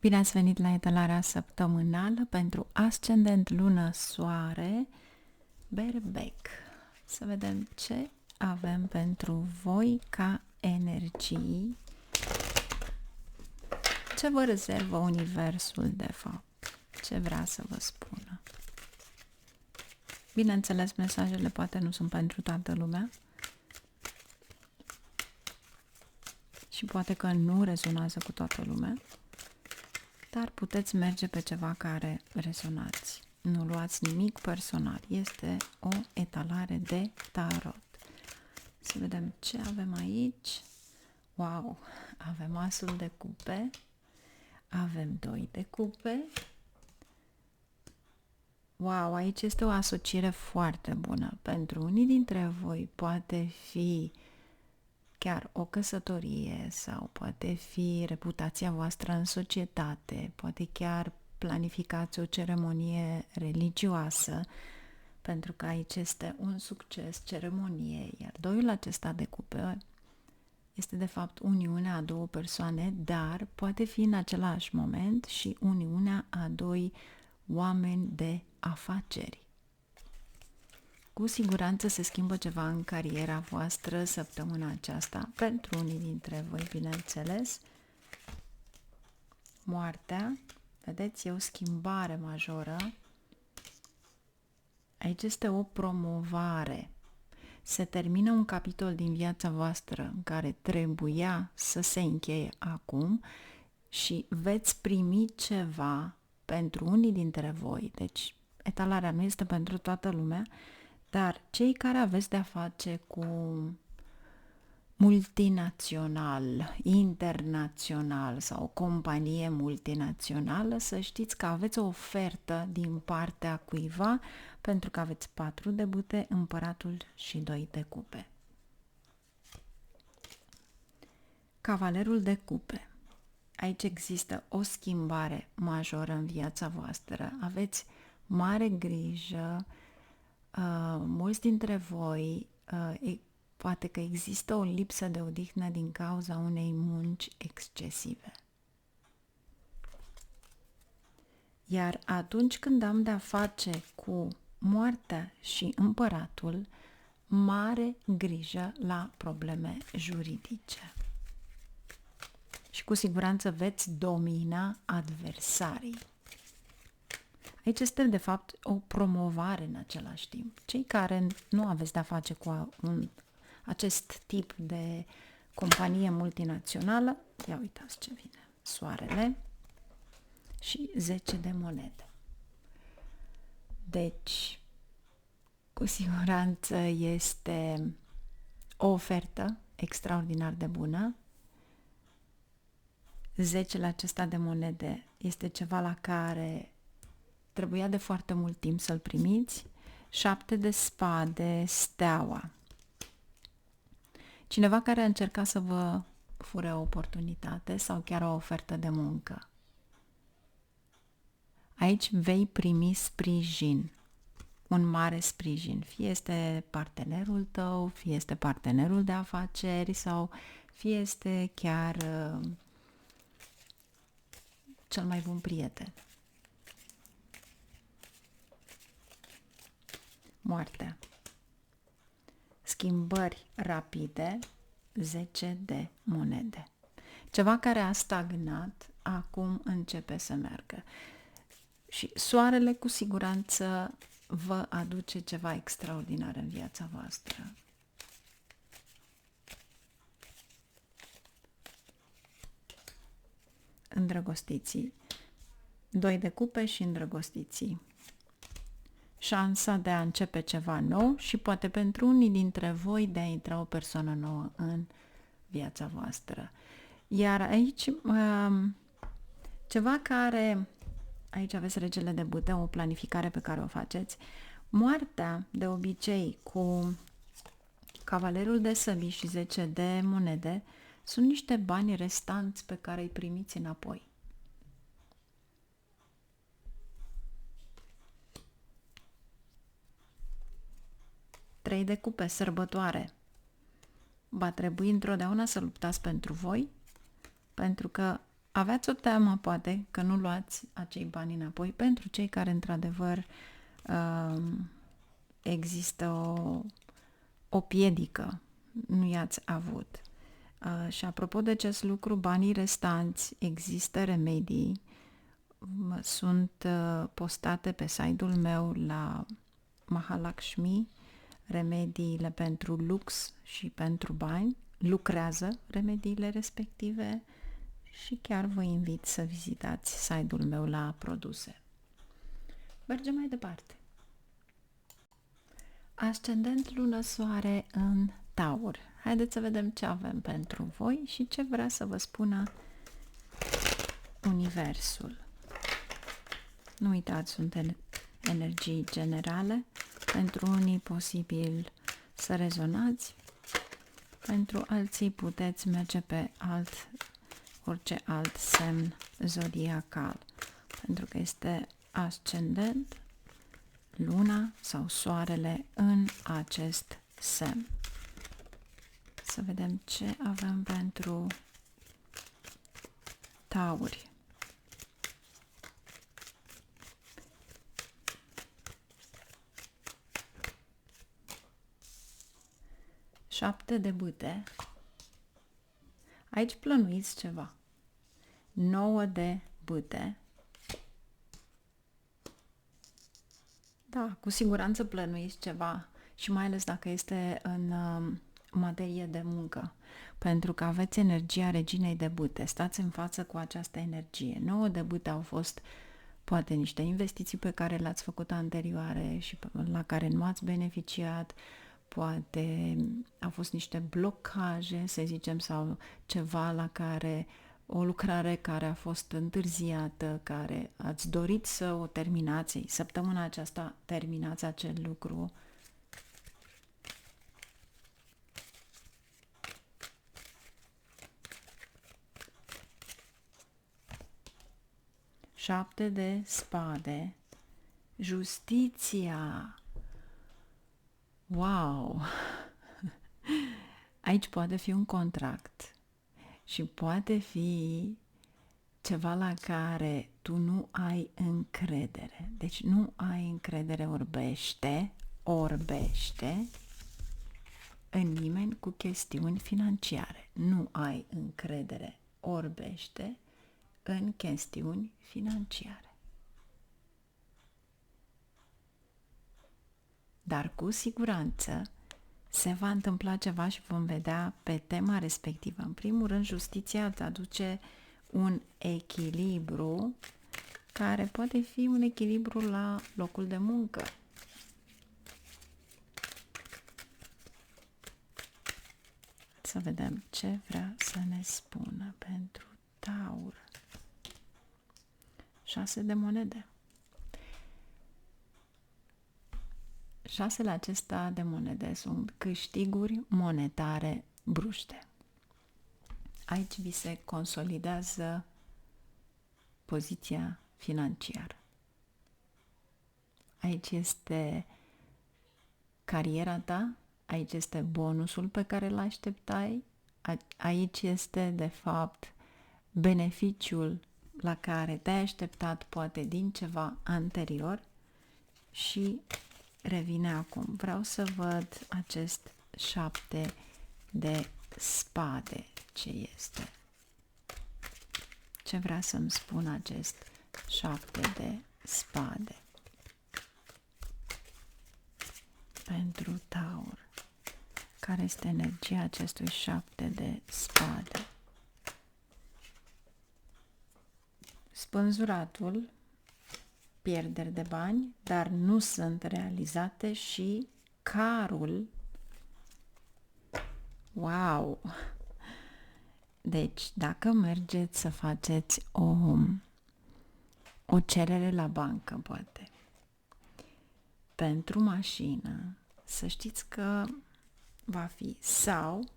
Bine ați venit la etalarea săptămânală pentru ascendent, lună, soare, berbec. Să vedem ce avem pentru voi ca energii, ce vă rezervă universul de fapt, ce vrea să vă spună. Bineînțeles, mesajele poate nu sunt pentru toată lumea și poate că nu rezonează cu toată lumea, dar puteți merge pe ceva care rezonați. Nu luați nimic personal. Este o etalare de tarot. Să vedem ce avem aici. Wow! Avem asul de cupe. Avem 2 de cupe. Wow! Aici este o asociere foarte bună. Pentru unii dintre voi poate fi chiar o căsătorie sau poate fi reputația voastră în societate, poate chiar planificați o ceremonie religioasă, pentru că aici este un succes ceremonie, iar doiul acesta de cupe este de fapt uniunea a două persoane, dar poate fi în același moment și uniunea a doi oameni de afaceri. Cu siguranță se schimbă ceva în cariera voastră săptămâna aceasta, pentru unii dintre voi, bineînțeles. Moartea, vedeți, e o schimbare majoră. Aici este o promovare. Se termină un capitol din viața voastră în care trebuia să se încheie acum și veți primi ceva pentru unii dintre voi. Deci, etalarea nu este pentru toată lumea, dar cei care aveți de-a face cu multinațional, internațional sau companie multinațională, să știți că aveți o ofertă din partea cuiva, pentru că aveți 4 de bute, împăratul și 2 de cupe. Cavalerul de cupe. Aici există o schimbare majoră în viața voastră. Aveți mare grijă. Mulți dintre voi poate că există o lipsă de odihnă din cauza unei munci excesive. Iar atunci când am de-a face cu moartea și împăratul, mare grijă la probleme juridice. Și cu siguranță veți domina adversarii. Aici este, de fapt, o promovare în același timp. Cei care nu aveți de-a face cu acest tip de companie multinațională, ia uitați ce vine. Soarele și 10 de monede. Deci, cu siguranță este o ofertă extraordinar de bună. 10-le acesta de monede este ceva la care trebuia de foarte mult timp să-l primiți. 7 de spade, steaua. Cineva care a încercat să vă fure o oportunitate sau chiar o ofertă de muncă. Aici vei primi sprijin, un mare sprijin. Fie este partenerul tău, fie este partenerul de afaceri sau fie este chiar cel mai bun prieten. Moartea. Schimbări rapide, 10 de monede. Ceva care a stagnat, acum începe să meargă. Și soarele cu siguranță vă aduce ceva extraordinar în viața voastră. Îndrăgostiții. 2 de cupe și îndrăgostiții. Șansa de a începe ceva nou și poate pentru unii dintre voi de a intra o persoană nouă în viața voastră. Iar aici ceva care, aici aveți regele de bâte, o planificare pe care o faceți. Moartea, de obicei, cu cavalerul de săbii și 10 de monede, sunt niște bani restanți pe care îi primiți înapoi. Trei de cupe, sărbătoare. Va trebui întotdeauna să luptați pentru voi, pentru că Aveați o teamă, poate, că nu luați acei bani înapoi. Pentru cei care, într-adevăr, există o piedică, nu i-ați avut. Și apropo de acest lucru, banii restanți, există remedii, sunt postate pe site-ul meu la Mahalakshmi, remediile pentru lux și pentru bani, lucrează remediile respective și chiar vă invit să vizitați site-ul meu la produse. Mergem mai departe. Ascendent lună soare în Taur. Haideți să vedem ce avem pentru voi și ce vrea să vă spună Universul. Nu uitați, sunt energii generale. Pentru unii posibil să rezonați, pentru alții puteți merge pe orice alt semn zodiacal, pentru că este ascendent, luna sau soarele în acest semn. Să vedem ce avem pentru Tauri. Șapte de bâte. Aici plănuiți ceva. 9 de bâte. Da, cu siguranță plănuiți ceva și mai ales dacă este în materie de muncă, pentru că aveți energia reginei de bâte. Stați în față cu această energie. 9 de bâte au fost poate niște investiții pe care le-ați făcut anterioare și la care nu ați beneficiat, poate au fost niște blocaje, să zicem, sau ceva la care, o lucrare care a fost întârziată, care ați dorit să o terminați. Săptămâna aceasta terminați acel lucru. Șapte de spade. Justiția. Wow! Aici poate fi un contract și poate fi ceva la care tu nu ai încredere. Deci nu ai încredere, orbește în nimeni cu chestiuni financiare. Nu ai încredere, orbește în chestiuni financiare. Dar cu siguranță se va întâmpla ceva și vom vedea pe tema respectivă. În primul rând, justiția îți aduce un echilibru care poate fi un echilibru la locul de muncă. Să vedem ce vrea să ne spună pentru Taur. 6 de monede. 6 acesta de monede sunt câștiguri monetare bruște. Aici vi se consolidează poziția financiară. Aici este cariera ta, aici este bonusul pe care îl așteptai, aici este, de fapt, beneficiul la care te-ai așteptat poate din ceva anterior și revine acum. Vreau să văd acest 7 de spade. Ce este? Ce vrea să-mi spună acest 7 de spade? Pentru Taur. Care este energia acestui 7 de spade? Spânzuratul, pierderi de bani, dar nu sunt realizate, și carul. Wow! Deci, dacă mergeți să faceți o cerere la bancă, poate, pentru mașină, să știți că va fi, sau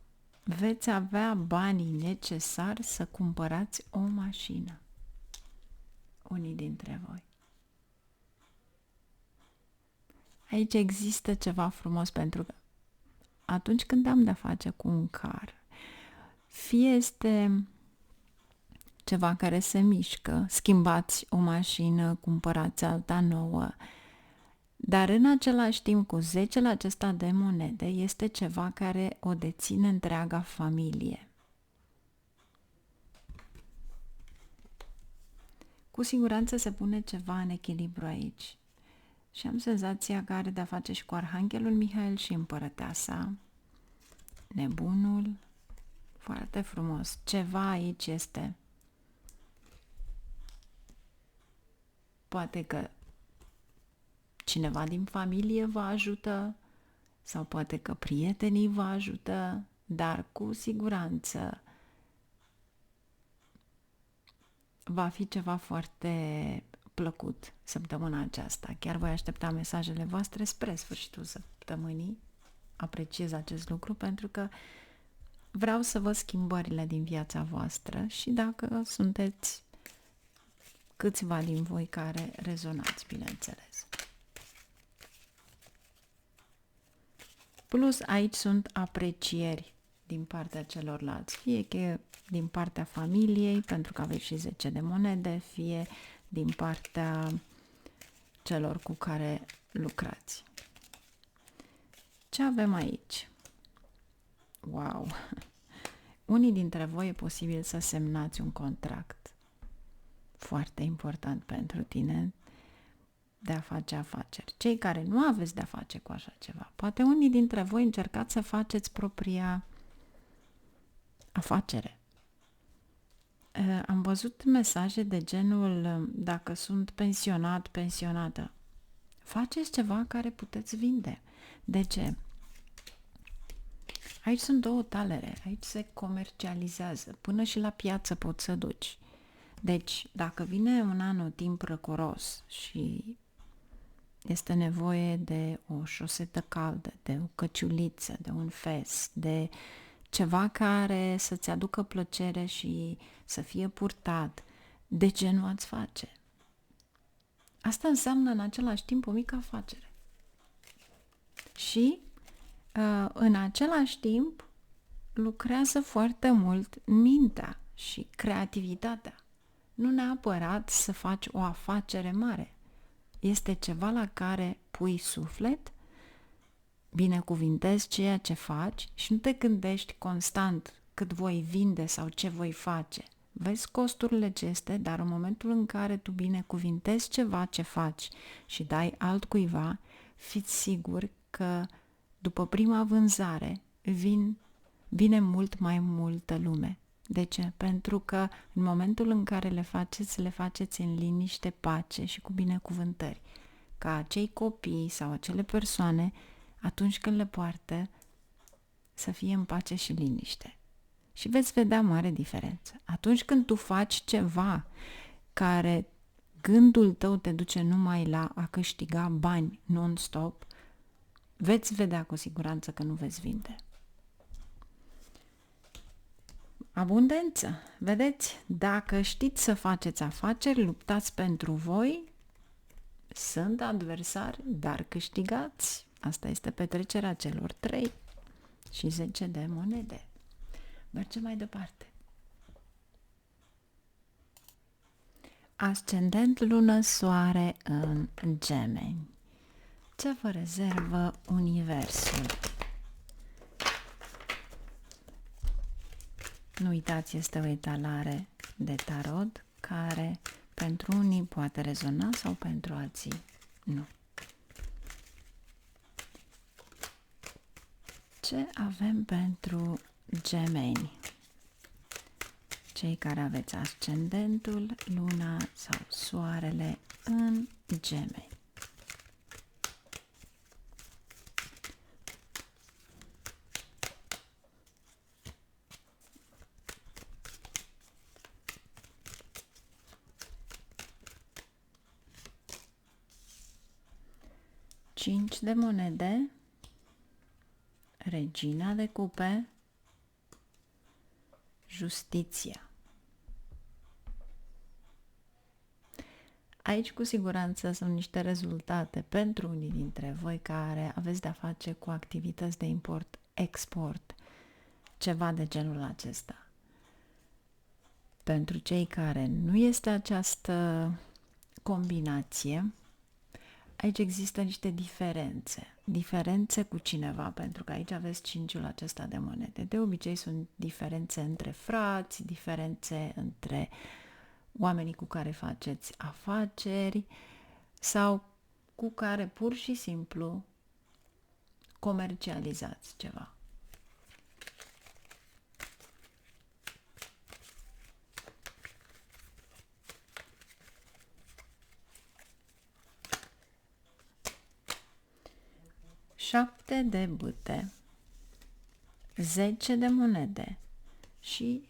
veți avea banii necesari să cumpărați o mașină. Unii dintre voi. Aici există ceva frumos, pentru că atunci când am de-a face cu un car, fie este ceva care se mișcă, schimbați o mașină, cumpărați alta nouă, dar în același timp cu 10 acesta de monede este ceva care o deține întreaga familie. Cu siguranță se pune ceva în echilibru aici. Și am senzația că are de-a face și cu Arhanghelul Mihail și împărăteasa. Nebunul. Foarte frumos. Ceva aici este. Poate că cineva din familie vă ajută sau poate că prietenii vă ajută, dar cu siguranță va fi ceva foarte plăcut săptămâna aceasta. Chiar voi aștepta mesajele voastre spre sfârșitul săptămânii. Apreciez acest lucru pentru că vreau să văd schimbările din viața voastră și dacă sunteți câțiva din voi care rezonați, bineînțeles. Plus, aici sunt aprecieri din partea celorlalți, fie că din partea familiei, pentru că aveți și 10 de monede, fie din partea celor cu care lucrați. Ce avem aici? Wow! Unii dintre voi e posibil să semnați un contract foarte important pentru tine de a face afaceri. Cei care nu aveți de-a face cu așa ceva, poate unii dintre voi încercați să faceți propria afacere. Am văzut mesaje de genul, dacă sunt pensionat, pensionată, faceți ceva care puteți vinde. De ce? Aici sunt două talere, aici se comercializează, până și la piață poți să duci. Deci, dacă vine un anotimp răcoros și este nevoie de o șosetă caldă, de o căciuliță, de un fes, de ceva care să-ți aducă plăcere și să fie purtat, de ce nu ați face? Asta înseamnă în același timp o mică afacere. Și în același timp lucrează foarte mult mintea și creativitatea. Nu neapărat să faci o afacere mare. Este ceva la care pui suflet, binecuvintezi ceea ce faci și nu te gândești constant cât voi vinde sau ce voi face. Vezi costurile ce este, dar în momentul în care tu binecuvintezi ceva ce faci și dai altcuiva, fiți sigur că după prima vânzare vine mult mai multă lume. De ce? Pentru că în momentul în care le faceți în liniște, pace și cu binecuvântări. Ca acei copii sau acele persoane, atunci când le poartă, să fie în pace și liniște. Și veți vedea mare diferență. Atunci când tu faci ceva care gândul tău te duce numai la a câștiga bani non-stop, veți vedea cu siguranță că nu veți vinde. Abundență. Vedeți? Dacă știți să faceți afaceri, luptați pentru voi, sunt adversari, dar câștigați. Asta este petrecerea celor 3 și 10 de monede. Mergem mai departe. Ascendent, lună, soare în Gemeni. Ce vă rezervă Universul? Nu uitați, este o etalare de tarot care pentru unii poate rezona sau pentru alții nu. Ce avem pentru Gemeni? Cei care aveți ascendentul, luna sau soarele în Gemeni. Cinci de monede, regina de cupe, justiția. Aici cu siguranță sunt niște rezultate pentru unii dintre voi care aveți de-a face cu activități de import-export, ceva de genul acesta. Pentru cei care nu este această combinație, aici există niște diferențe cu cineva, pentru că aici aveți 5-ul acesta de monede. De obicei sunt diferențe între frați, diferențe între oamenii cu care faceți afaceri sau cu care pur și simplu comercializați ceva. Șapte de bâte, 10 de monede și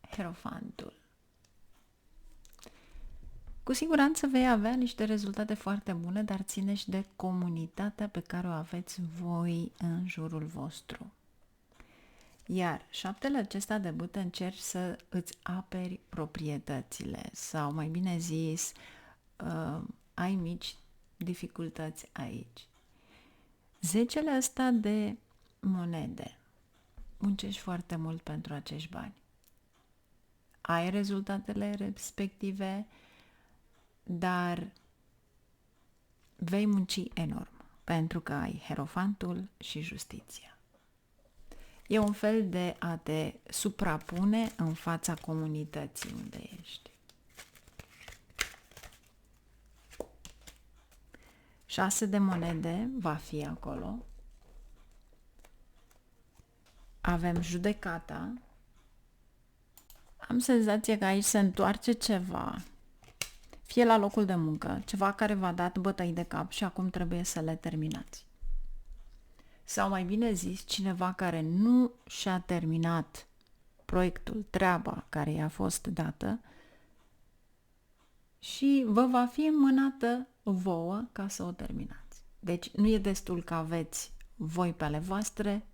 Hierofantul. Cu siguranță vei avea niște rezultate foarte bune, dar ține și de comunitatea pe care o aveți voi în jurul vostru. Iar șaptele acesta de bâte încerci să îți aperi proprietățile sau, mai bine zis, ai mici dificultăți aici. 10-le ăsta de monede, muncești foarte mult pentru acești bani. Ai rezultatele respective, dar vei munci enorm, pentru că ai Hierofantul și Justiția. E un fel de a te suprapune în fața comunității unde ești. 6 de monede va fi acolo. Avem Judecata. Am senzația că aici se întoarce ceva, fie la locul de muncă, ceva care v-a dat bătăi de cap și acum trebuie să le terminați. Sau mai bine zis, cineva care nu și-a terminat proiectul, treaba care i-a fost dată și vă va fi înmânată vouă ca să o terminați. Deci nu e destul că aveți voi pe ale voastre,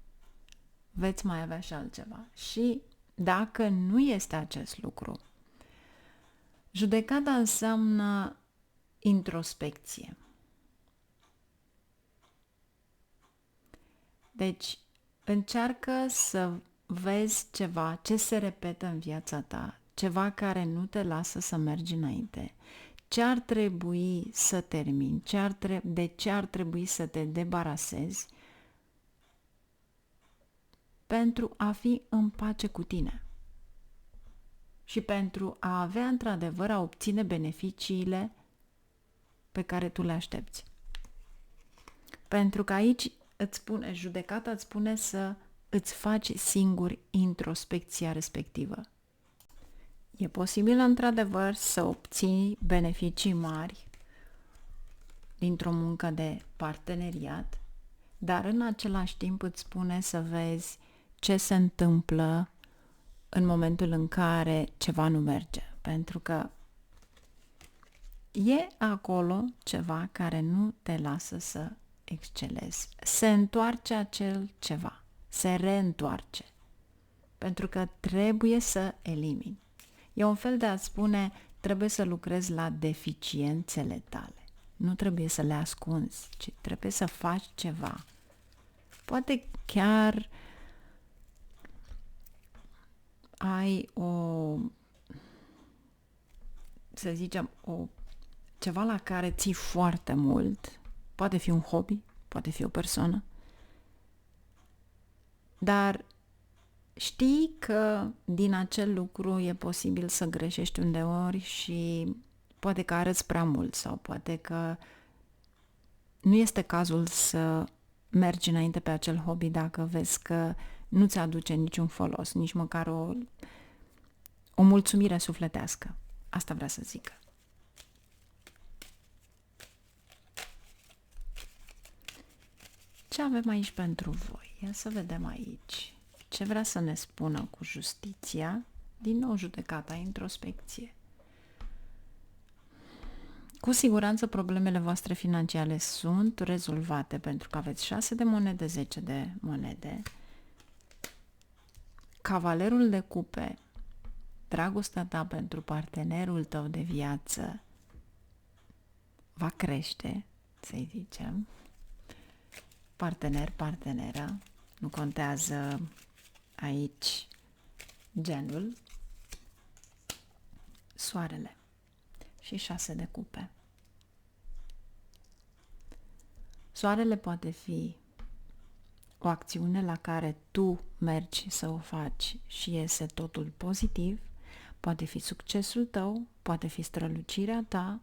veți mai avea și altceva. Și dacă nu este acest lucru, judecata înseamnă introspecție. Deci, încearcă să vezi ceva ce se repetă în viața ta, ceva care nu te lasă să mergi înainte, ce ar trebui să termini, de ce ar trebui să te debarasezi pentru a fi în pace cu tine și pentru a avea într-adevăr a obține beneficiile pe care tu le aștepți. Pentru că aici judecata îți spune să îți faci singur introspecția respectivă. E posibil într-adevăr să obții beneficii mari dintr-o muncă de parteneriat, dar în același timp îți spune să vezi ce se întâmplă în momentul în care ceva nu merge, pentru că e acolo ceva care nu te lasă să excelezi. Se întoarce acel ceva, se reîntoarce, pentru că trebuie să elimini. E un fel de a spune, trebuie să lucrezi la deficiențele tale. Nu trebuie să le ascunzi, ci trebuie să faci ceva. Poate chiar ai să zicem, ceva la care ții foarte mult. Poate fi un hobby, poate fi o persoană. Dar știi că din acel lucru e posibil să greșești undeori și poate că arăți prea mult sau poate că nu este cazul să mergi înainte pe acel hobby dacă vezi că nu ți aduce niciun folos, nici măcar o mulțumire sufletească. Asta vrea să zică. Ce avem aici pentru voi? Ia să vedem aici. Ce vrea să ne spună cu Justiția? Din nou judecata, introspecție. Cu siguranță problemele voastre financiare sunt rezolvate pentru că aveți 6 de monede, 10 de monede. Cavalerul de cupe, dragostea ta pentru partenerul tău de viață va crește, să-i zicem. Partener, parteneră, nu contează aici genul. Soarele și 6 de cupe. Soarele poate fi o acțiune la care tu mergi să o faci și iese totul pozitiv, poate fi succesul tău, poate fi strălucirea ta,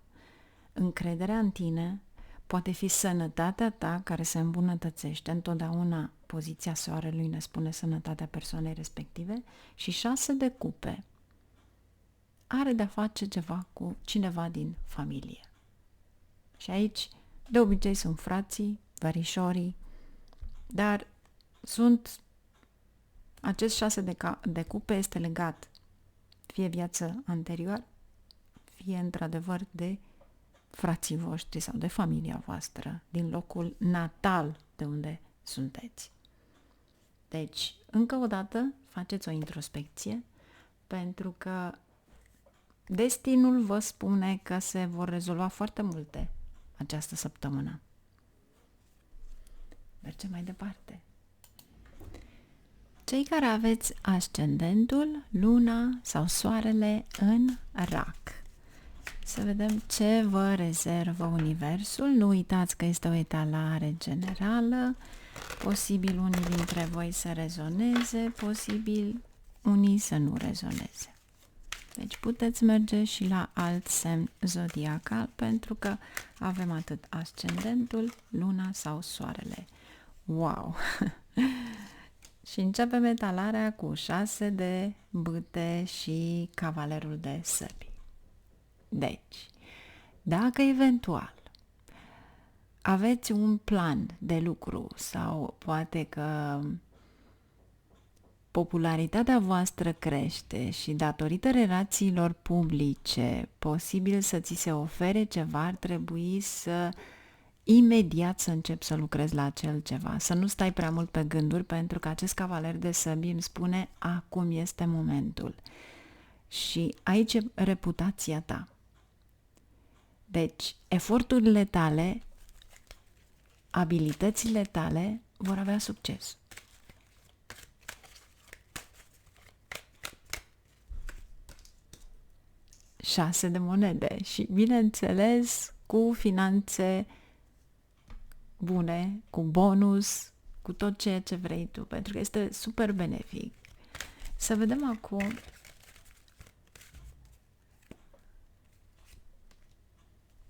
încrederea în tine, poate fi sănătatea ta care se îmbunătățește. Întotdeauna poziția soarelui ne spune sănătatea persoanei respective. Și 6 de cupe are de-a face ceva cu cineva din familie. Și aici de obicei sunt frații, verișorii, dar acest 6 de cupe este legat fie viață anterior, fie într-adevăr de frații voștri sau de familia voastră, din locul natal de unde sunteți. Deci, încă o dată, faceți o introspecție, pentru că destinul vă spune că se vor rezolva foarte multe această săptămână. Mergem mai departe. Cei care aveți ascendentul, luna sau soarele în Rac. Să vedem ce vă rezervă universul. Nu uitați că este o etalare generală. Posibil unii dintre voi să rezoneze, posibil unii să nu rezoneze. Deci puteți merge și la alt semn zodiacal, pentru că avem atât ascendentul, luna sau soarele. Wow! Și începem etalarea cu 6 de bâte și cavalerul de săbi. Deci, dacă eventual aveți un plan de lucru sau poate că popularitatea voastră crește și datorită relațiilor publice, posibil să ți se ofere ceva, ar trebui să imediat să începi să lucrezi la acel ceva, să nu stai prea mult pe gânduri, pentru că acest cavaler de săbi îmi spune acum este momentul. Și aici e reputația ta. Deci, eforturile tale, abilitățile tale vor avea succes. Șase de monede și, bineînțeles, cu finanțe bune, cu bonus, cu tot ceea ce vrei tu, pentru că este super benefic. Să vedem acum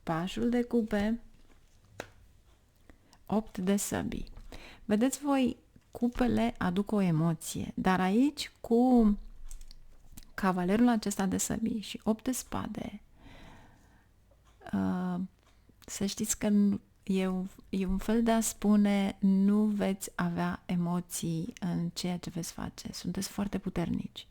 pașul de cupe, 8 de săbii. Vedeți voi, cupele aduc o emoție, dar aici cu cavalerul acesta de săbii și 8 de spade, să știți că e un fel de a spune nu veți avea emoții în ceea ce veți face. Sunteți foarte puternici.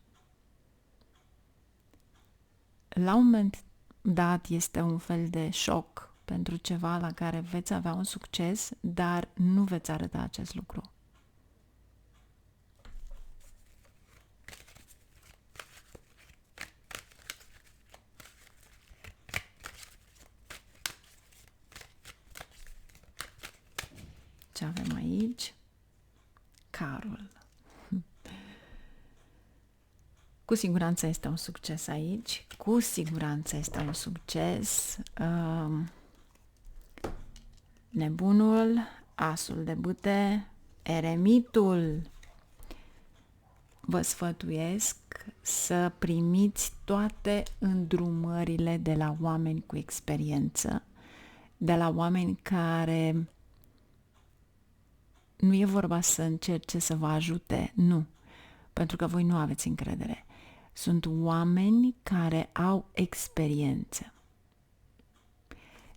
La un moment dat este un fel de șoc pentru ceva la care veți avea un succes, dar nu veți arăta acest lucru. Ce avem aici? Carul. Cu siguranță este un succes aici. Cu siguranță este un succes. Nebunul, asul de bâte, eremitul. Vă sfătuiesc să primiți toate îndrumările de la oameni cu experiență, de la oameni care nu e vorba să încerce să vă ajute, nu, pentru că voi nu aveți încredere. Sunt oameni care au experiență.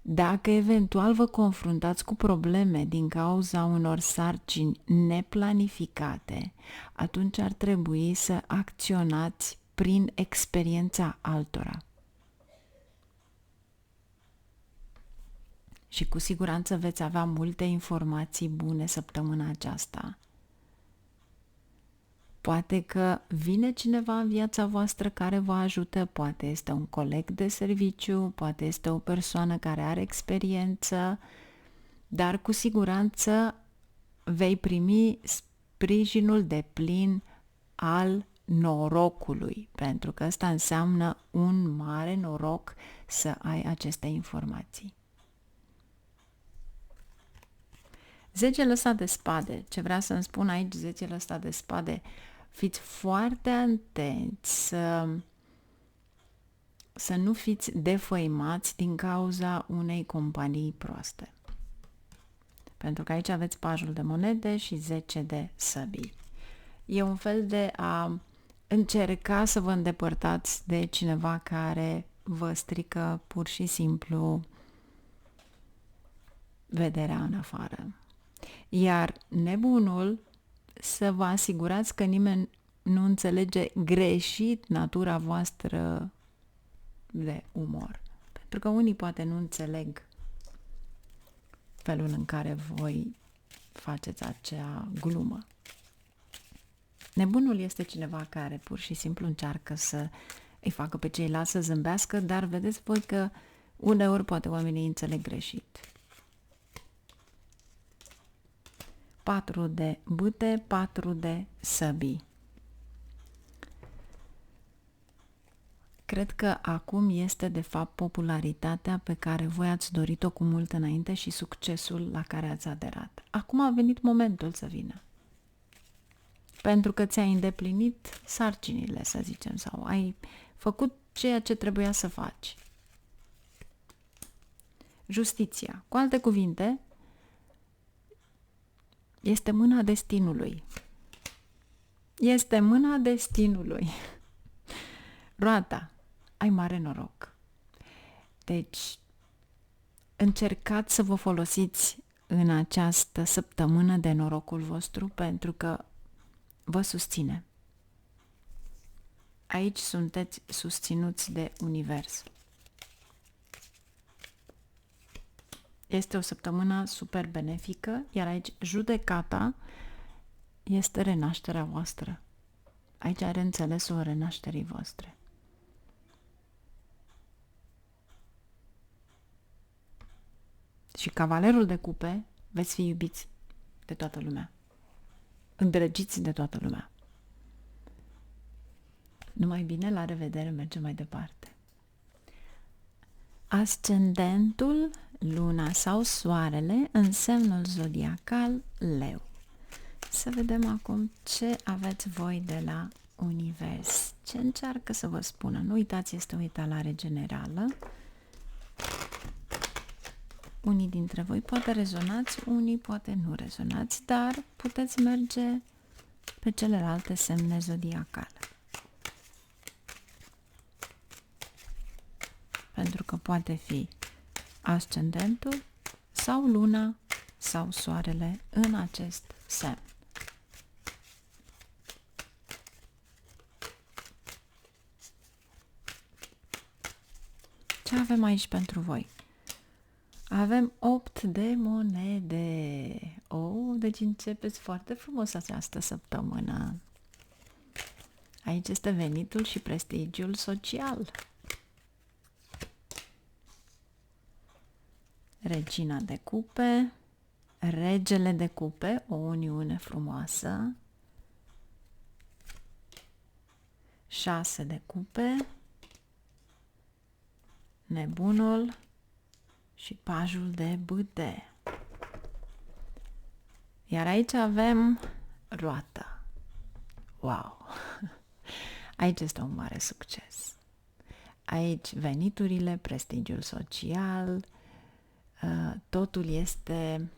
Dacă eventual vă confruntați cu probleme din cauza unor sarcini neplanificate, atunci ar trebui să acționați prin experiența altora. Și cu siguranță veți avea multe informații bune săptămâna aceasta. Poate că vine cineva în viața voastră care vă ajută, poate este un coleg de serviciu, poate este o persoană care are experiență, dar cu siguranță vei primi sprijinul deplin al norocului, pentru că ăsta înseamnă un mare noroc să ai aceste informații. 10 ăsta de spade, ce vrea să-mi spun aici 10 ăsta de spade, fiți foarte atenți să nu fiți defăimați din cauza unei companii proaste. Pentru că aici aveți pajul de monede și 10 de săbii. E un fel de a încerca să vă îndepărtați de cineva care vă strică pur și simplu vederea în afară. Iar nebunul, să vă asigurați că nimeni nu înțelege greșit natura voastră de umor. Pentru că unii poate nu înțeleg felul în care voi faceți acea glumă. Nebunul este cineva care pur și simplu încearcă să îi facă pe ceilalți să zâmbească, dar vedeți voi că uneori poate oamenii înțeleg greșit. 4 de bâte, 4 de săbii. Cred că acum este de fapt popularitatea pe care voi ați dorit-o cu mult înainte și succesul la care ați aderat. Acum a venit momentul să vină. Pentru că ți-ai îndeplinit sarcinile, să zicem, sau ai făcut ceea ce trebuia să faci. Justiția. Cu alte cuvinte, este mâna destinului. Este mâna destinului. Roata. Ai mare noroc. Deci, încercați să vă folosiți în această săptămână de norocul vostru pentru că vă susține. Aici sunteți susținuți de univers. Este o săptămână super benefică, iar aici judecata este renașterea voastră. Aici are înțelesul renașterii voastre. Și cavalerul de cupe, veți fi iubiți de toată lumea. Îndrăgiți de toată lumea. Numai bine, la revedere, mergem mai departe. Ascendentul, luna sau soarele în semnul zodiacal Leu. Să vedem acum ce aveți voi de la univers. Ce încearcă să vă spună? Nu uitați, este o etalare generală. Unii dintre voi poate rezonați, unii poate nu rezonați, dar puteți merge pe celelalte semne zodiacale. Pentru că poate fi ascendentul sau luna sau soarele în acest semn. Ce avem aici pentru voi? Avem 8 de monede. Deci începeți foarte frumos această săptămână. Aici este venitul și prestigiul social. Regina de cupe, regele de cupe, o uniune frumoasă. 6 de cupe, nebunul și pajul de bâte. Iar aici avem roata. Wow! Aici este un mare succes. Aici veniturile, prestigiul social, totul este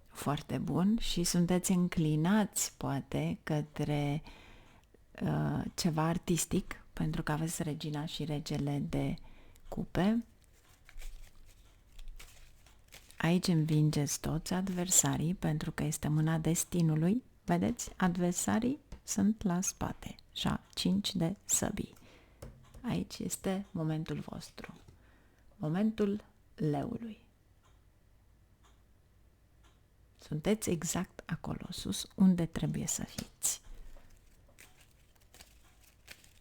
foarte bun și sunteți înclinați, poate, către ceva artistic, pentru că aveți regina și regele de cupe. Aici învingeți toți adversarii, pentru că este mâna destinului. Vedeți? Adversarii sunt la spate. 5 de săbii. Aici este momentul vostru. Momentul leului. Sunteți exact acolo sus, unde trebuie să fiți.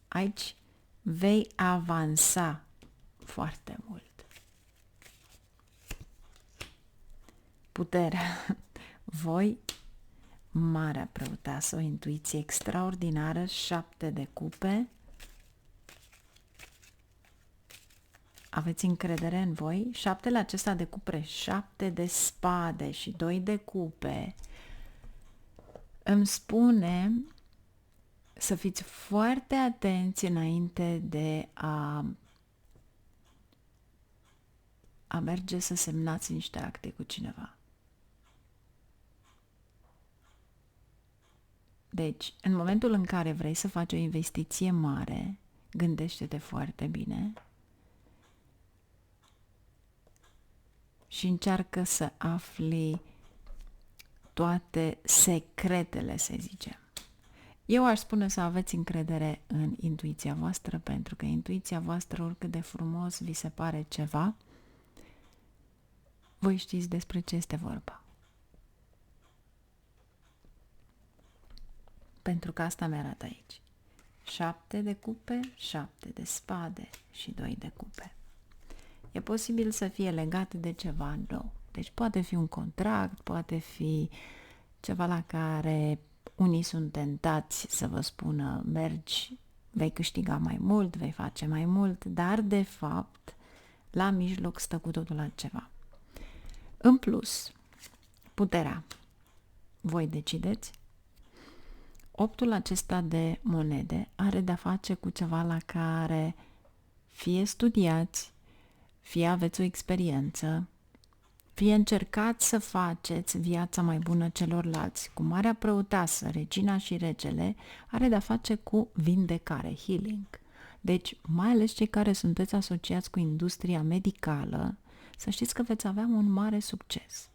Aici vei avansa foarte mult. Puterea. Voi Marea Preoteasă, o intuiție extraordinară, 7 de cupe. Aveți încredere în voi? 7-le acesta de cupe, 7 de spade și 2 de cupe îmi spune să fiți foarte atenți înainte de a merge să semnați niște acte cu cineva. Deci, în momentul în care vrei să faci o investiție mare, gândește-te foarte bine și încearcă să afli toate secretele, să zicem. Eu aș spune să aveți încredere în intuiția voastră, pentru că intuiția voastră, oricât de frumos vi se pare ceva, voi știți despre ce este vorba. Pentru că asta mi-arată aici. 7 de cupe, 7 de spade și 2 de cupe. E posibil să fie legat de ceva nou. Deci poate fi un contract, poate fi ceva la care unii sunt tentați să vă spună mergi, vei câștiga mai mult, vei face mai mult, dar de fapt la mijloc stă cu totul altceva. În plus, puterea. Voi decideți. 8-ul acesta de monede are de-a face cu ceva la care fie studiați, fie aveți o experiență, fie încercați să faceți viața mai bună celorlalți. Cu Marea Preoteasă, Regina și Regele, are de-a face cu vindecare, healing. Deci, mai ales cei care sunteți asociați cu industria medicală, să știți că veți avea un mare succes.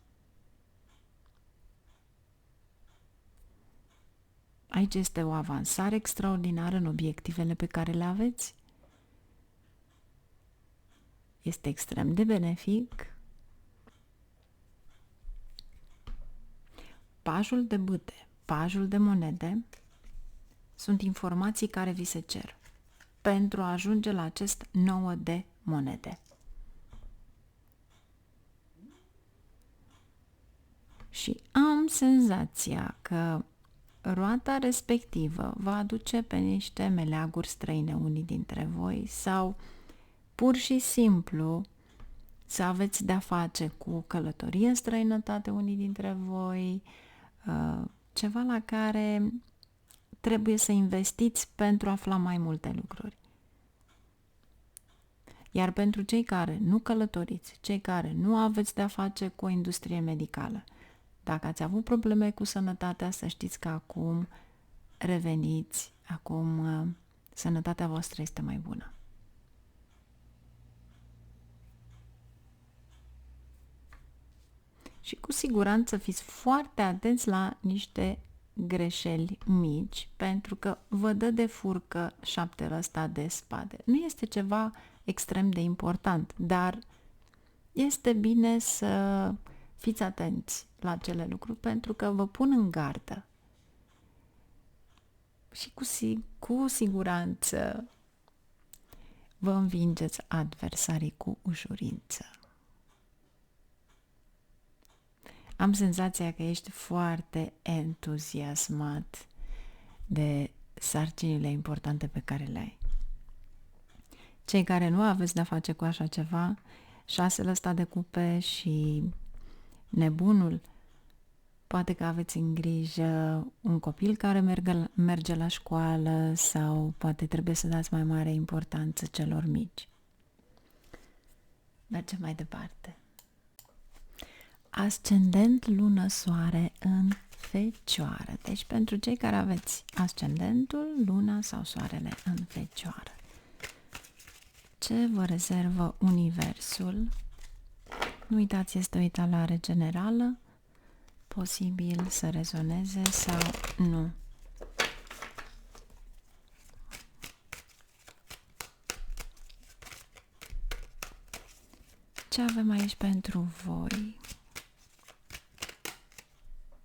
Aici este o avansare extraordinară în obiectivele pe care le aveți. Este extrem de benefic. Pajul de bâte, pajul de monede sunt informații care vi se cer pentru a ajunge la acest 9 de monede. Și am senzația că roata respectivă va aduce pe niște meleaguri străine unii dintre voi sau pur și simplu să aveți de-a face cu călătorie în străinătate unii dintre voi, ceva la care trebuie să investiți pentru a afla mai multe lucruri. Iar pentru cei care nu călătoriți, cei care nu aveți de-a face cu o industrie medicală, dacă ați avut probleme cu sănătatea, să știți că acum reveniți, acum sănătatea voastră este mai bună. Și cu siguranță fiți foarte atenți la niște greșeli mici, pentru că vă dă de furcă 7 ăsta de spade. Nu este ceva extrem de important, dar este bine să fiți atenți la acele lucruri, pentru că vă pun în gardă. Și cu siguranță vă învingeți adversarii cu ușurință. Am senzația că ești foarte entuziasmat de sarcinile importante pe care le ai. Cei care nu aveți de-a face cu așa ceva, 6-le ăsta de cupe și nebunul, poate că aveți în grijă un copil care merge la școală sau poate trebuie să dați mai mare importanță celor mici. Mergem mai departe. Ascendent, lună, soare în Fecioară. Deci pentru cei care aveți ascendentul, luna sau soarele în Fecioară, ce vă rezervă universul? Nu uitați, este o etalare generală, posibil să rezoneze sau nu. Ce avem aici pentru voi?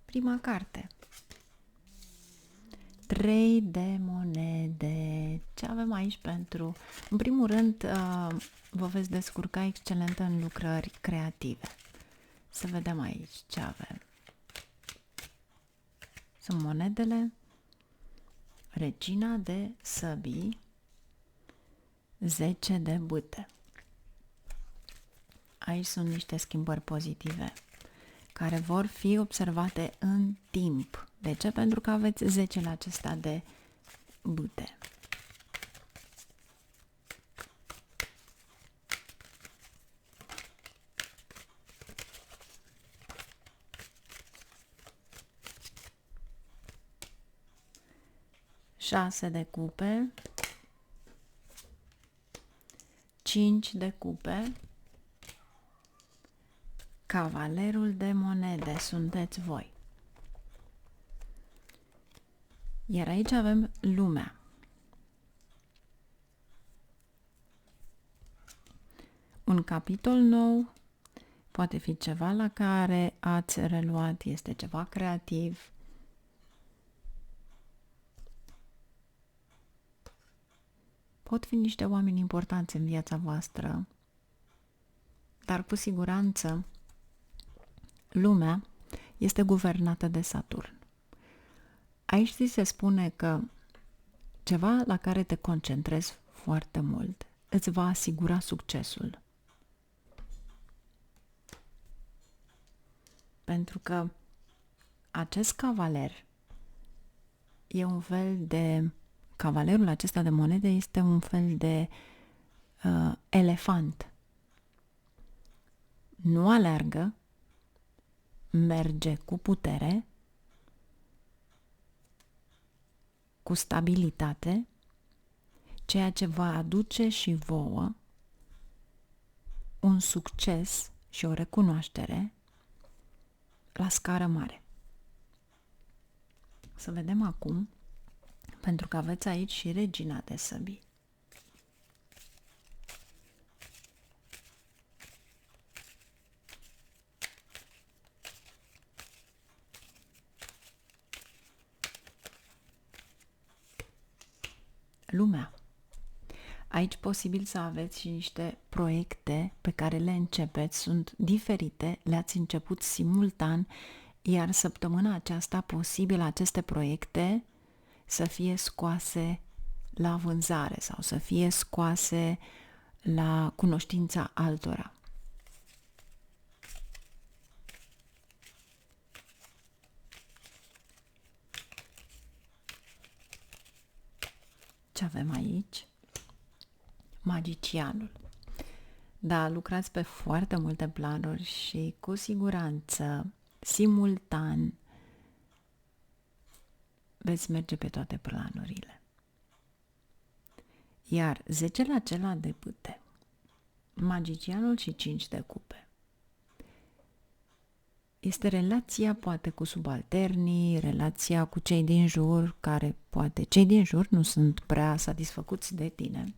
Prima carte. 3 de monede. Ce avem aici pentru... În primul rând, vă veți descurca excelent în lucrări creative. Să vedem aici ce avem. sunt monedele, regina de săbii, 10 de bâte. Aici sunt niște schimbări pozitive care vor fi observate în timp. De ce? Pentru că aveți 10 acesta de bâte. Șase de cupe, 5 de cupe, cavalerul de monede, sunteți voi. Iar aici avem lumea. Un capitol nou, poate fi ceva la care ați reluat, este ceva creativ. Pot fi niște oameni importanți în viața voastră, dar cu siguranță lumea este guvernată de Saturn. Aici ți se spune că ceva la care te concentrezi foarte mult îți va asigura succesul. Pentru că acest cavaler e un fel de... Cavalerul acesta de monede este un fel de elefant. Nu alergă, merge cu putere, cu stabilitate, ceea ce va aduce și vouă un succes și o recunoaștere la scară mare. Să vedem acum, pentru că aveți aici și regina de săbii. Lumea. Aici posibil să aveți și niște proiecte pe care le începeți, sunt diferite, le-ați început simultan, iar săptămâna aceasta posibil aceste proiecte să fie scoase la vânzare sau să fie scoase la cunoștința altora. Ce avem aici? Magicianul. Da, lucrați pe foarte multe planuri și cu siguranță, simultan, veți merge pe toate planurile. Iar 10 acela de bâte, magicianul și 5 de cupe. Este relația poate cu subalternii, relația cu cei din jur, care poate cei din jur nu sunt prea satisfăcuți de tine.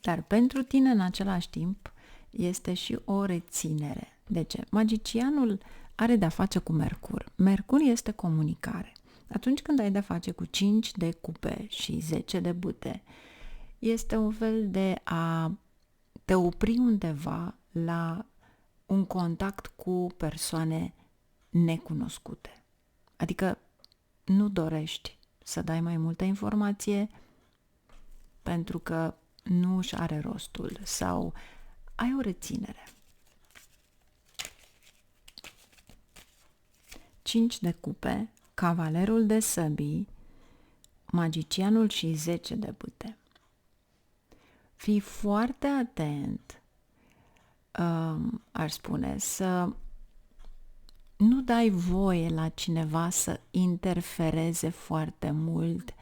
Dar pentru tine în același timp este și o reținere. De ce? Magicianul are de-a face cu Mercur. Mercur este comunicare. Atunci când ai de-a face cu 5 de cupe și 10 de bâte, este un fel de a te opri undeva la un contact cu persoane necunoscute. Adică nu dorești să dai mai multă informație pentru că nu își are rostul sau ai o reținere. 5 de cupe, cavalerul de săbii, magicianul și 10 de bâte. Fii foarte atent, aș spune, să nu dai voie la cineva să interfereze foarte mult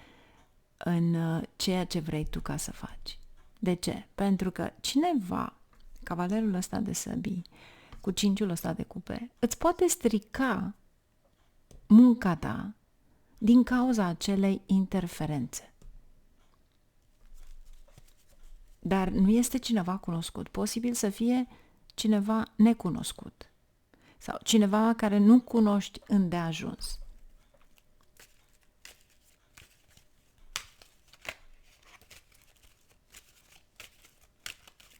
în ceea ce vrei tu ca să faci. De ce? Pentru că cineva, cavalerul ăsta de săbii, cu 5-ul ăsta de cupe, îți poate strica munca ta din cauza acelei interferențe. Dar nu este cineva cunoscut. Posibil să fie cineva necunoscut sau cineva care nu cunoști îndeajuns.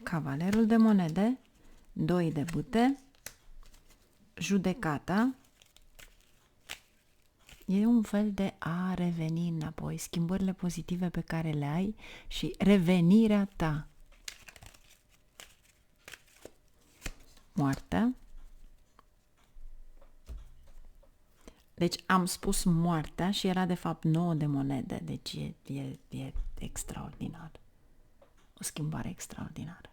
Cavalerul de monede, 2 de bâte, judecata, E un fel de a reveni înapoi, schimbările pozitive pe care le ai și revenirea ta. Moartea. Deci am spus moartea și era de fapt 9 de monede, deci e extraordinar. O schimbare extraordinară.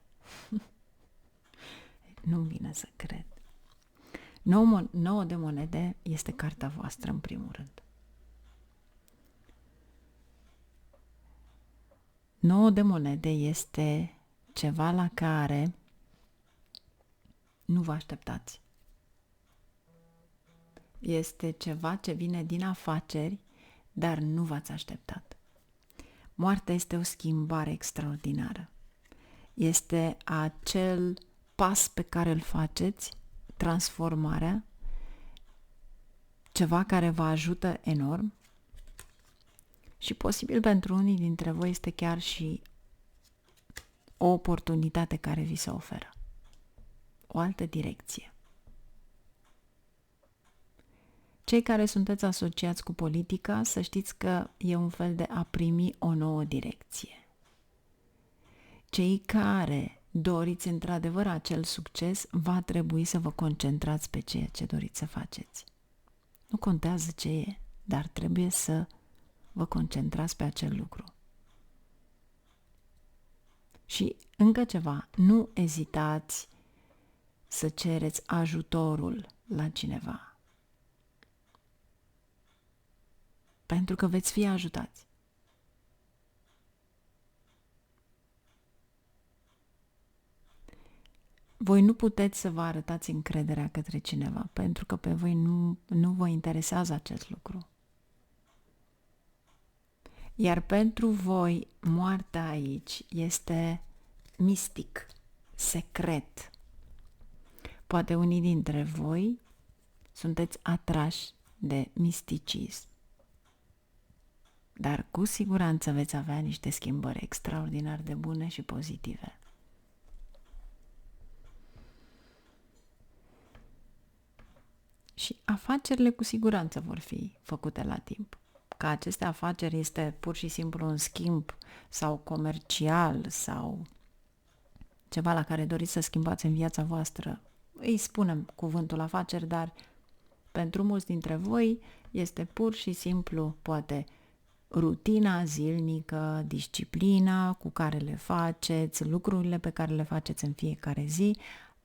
Nu-mi vine să cred. 9 de monede este cartea voastră în primul rând. 9 de monede este ceva la care nu vă așteptați. Este ceva ce vine din afaceri, dar nu v-ați așteptat. Moartea este o schimbare extraordinară. Este acel pas pe care îl faceți, transformarea, ceva care vă ajută enorm și posibil pentru unii dintre voi este chiar și o oportunitate care vi se oferă. O altă direcție. Cei care sunteți asociați cu politica, să știți că e un fel de a primi o nouă direcție. Cei care doriți într-adevăr acel succes, va trebui să vă concentrați pe ceea ce doriți să faceți. Nu contează ce e, dar trebuie să vă concentrați pe acel lucru. Și încă ceva, nu ezitați să cereți ajutorul la cineva. Pentru că veți fi ajutați. Voi nu puteți să vă arătați încrederea către cineva, pentru că pe voi nu vă interesează acest lucru. Iar pentru voi, moartea aici este mistic, secret. Poate unii dintre voi sunteți atrași de misticism. Dar cu siguranță veți avea niște schimbări extraordinar de bune și pozitive. Și afacerile cu siguranță vor fi făcute la timp. Că aceste afaceri este pur și simplu un schimb sau comercial sau ceva la care doriți să schimbați în viața voastră. Îi spunem cuvântul afaceri, dar pentru mulți dintre voi este pur și simplu poate rutina zilnică, disciplina cu care le faceți, lucrurile pe care le faceți în fiecare zi.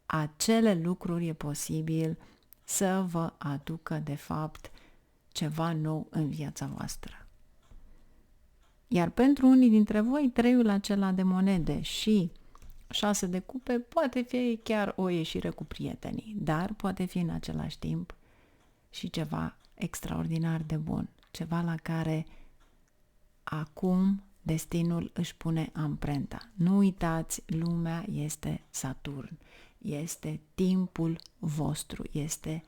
Acele lucruri e posibil să vă aducă de fapt ceva nou în viața voastră. Iar pentru unii dintre voi, 3-ul acela de monede și 6 de cupe poate fi chiar o ieșire cu prietenii, dar poate fi în același timp și ceva extraordinar de bun, ceva la care acum destinul își pune amprenta. Nu uitați, lumea este Saturn, este timpul vostru, este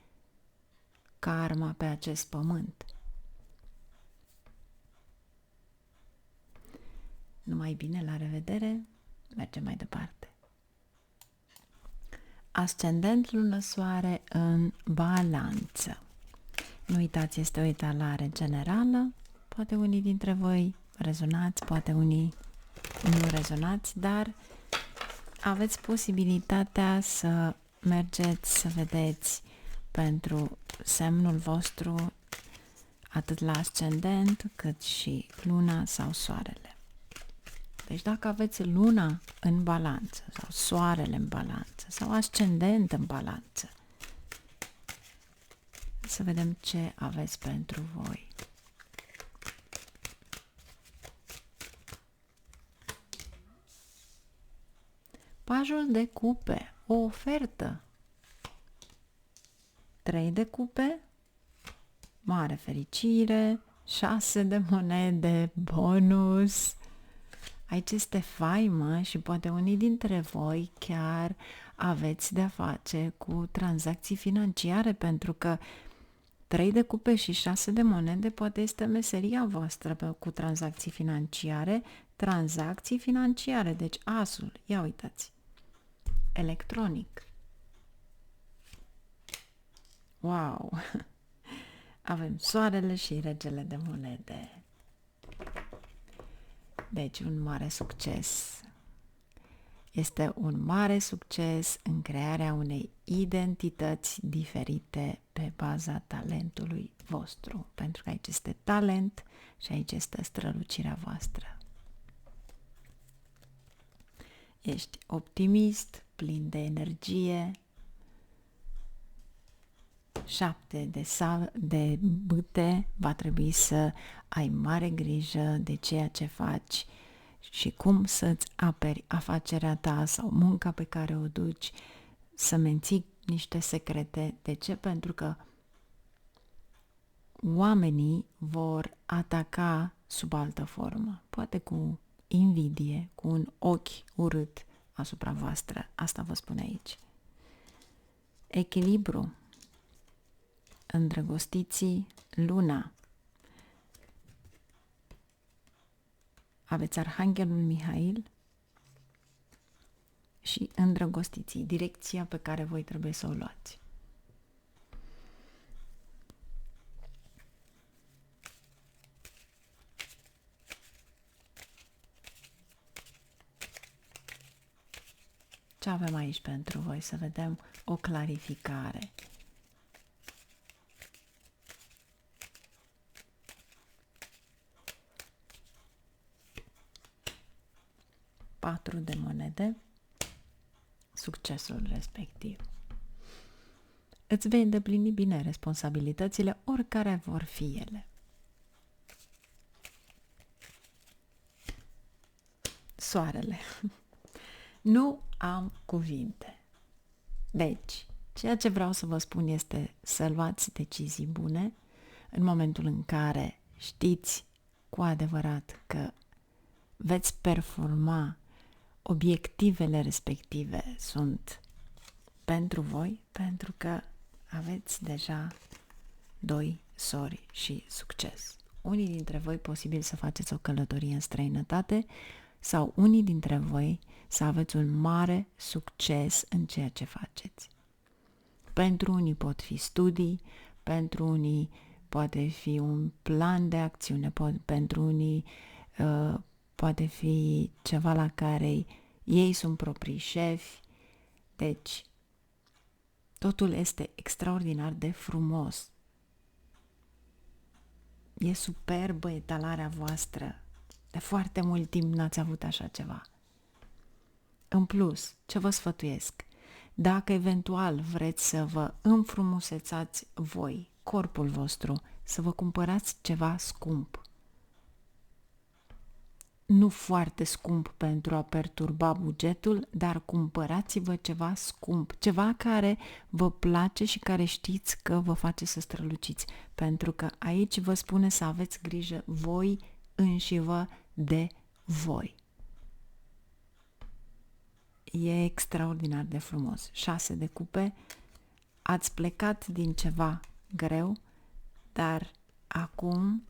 karma pe acest pământ. Numai bine, la revedere, mergem mai departe. Ascendent lună soare în balanță. Nu uitați, este o etalare generală, poate unii dintre voi rezonați, poate unii nu rezonați, dar aveți posibilitatea să mergeți să vedeți pentru semnul vostru atât la ascendent cât și luna sau soarele. Deci dacă aveți luna în balanță sau soarele în balanță sau ascendent în balanță, să vedem ce aveți pentru voi. Pajul de cupe, o ofertă. 3 de cupe, mare fericire, 6 de monede, bonus. Aici este faimă și poate unii dintre voi chiar aveți de-a face cu tranzacții financiare, pentru că 3 de cupe și 6 de monede poate este meseria voastră cu tranzacții financiare, deci asul, ia uitați, electronic. Wow! Avem soarele și regele de monede. Deci un mare succes. Este un mare succes în crearea unei identități diferite pe baza talentului vostru. Pentru că aici este talent și aici este strălucirea voastră. Ești optimist, plin de energie. 7 de bâte, va trebui să ai mare grijă de ceea ce faci și cum să-ți aperi afacerea ta sau munca pe care o duci, să menții niște secrete. De ce? Pentru că oamenii vor ataca sub altă formă, poate cu invidie, cu un ochi urât asupra voastră. Asta vă spun aici. Echilibru. Îndrăgostiții, luna. Aveți Arhanghelul Mihail și îndrăgostiții, direcția pe care voi trebuie să o luați. Ce avem aici pentru voi? Să vedem o clarificare. Patru de monede, succesul respectiv. Îți vei îndeplini bine responsabilitățile, oricare vor fi ele. Soarele. Nu am cuvinte. Deci, ceea ce vreau să vă spun este să luați decizii bune în momentul în care știți cu adevărat că veți performa, obiectivele respective sunt pentru voi, pentru că aveți deja 2 sori și succes. Unii dintre voi posibil să faceți o călătorie în străinătate sau unii dintre voi să aveți un mare succes în ceea ce faceți. Pentru unii pot fi studii, pentru unii poate fi un plan de acțiune, pentru unii poate fi ceva la care ei sunt proprii șefi. Deci, totul este extraordinar de frumos. E superbă etalarea voastră. De foarte mult timp n-ați avut așa ceva. În plus, ce vă sfătuiesc? Dacă eventual vreți să vă înfrumusețați voi, corpul vostru, să vă cumpărați ceva scump. Nu foarte scump pentru a perturba bugetul, dar cumpărați-vă ceva scump, ceva care vă place și care știți că vă face să străluciți. Pentru că aici vă spune să aveți grijă voi înșivă de voi. E extraordinar de frumos. 6 de cupe, ați plecat din ceva greu, dar acum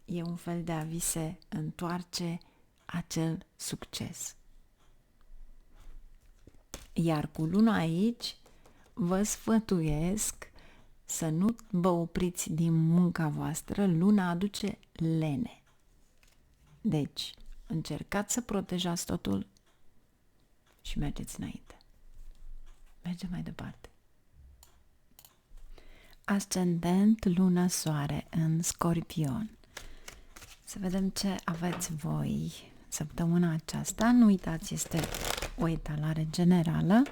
e un fel de a vi se întoarce acel succes. Iar cu luna aici, vă sfătuiesc să nu vă opriți din munca voastră, luna aduce lene. Deci, încercați să protejați totul și mergeți înainte. Mergem mai departe. Ascendent, lună, soare în Scorpion. Să vedem ce aveți voi săptămâna aceasta. Nu uitați, este o etalare generală.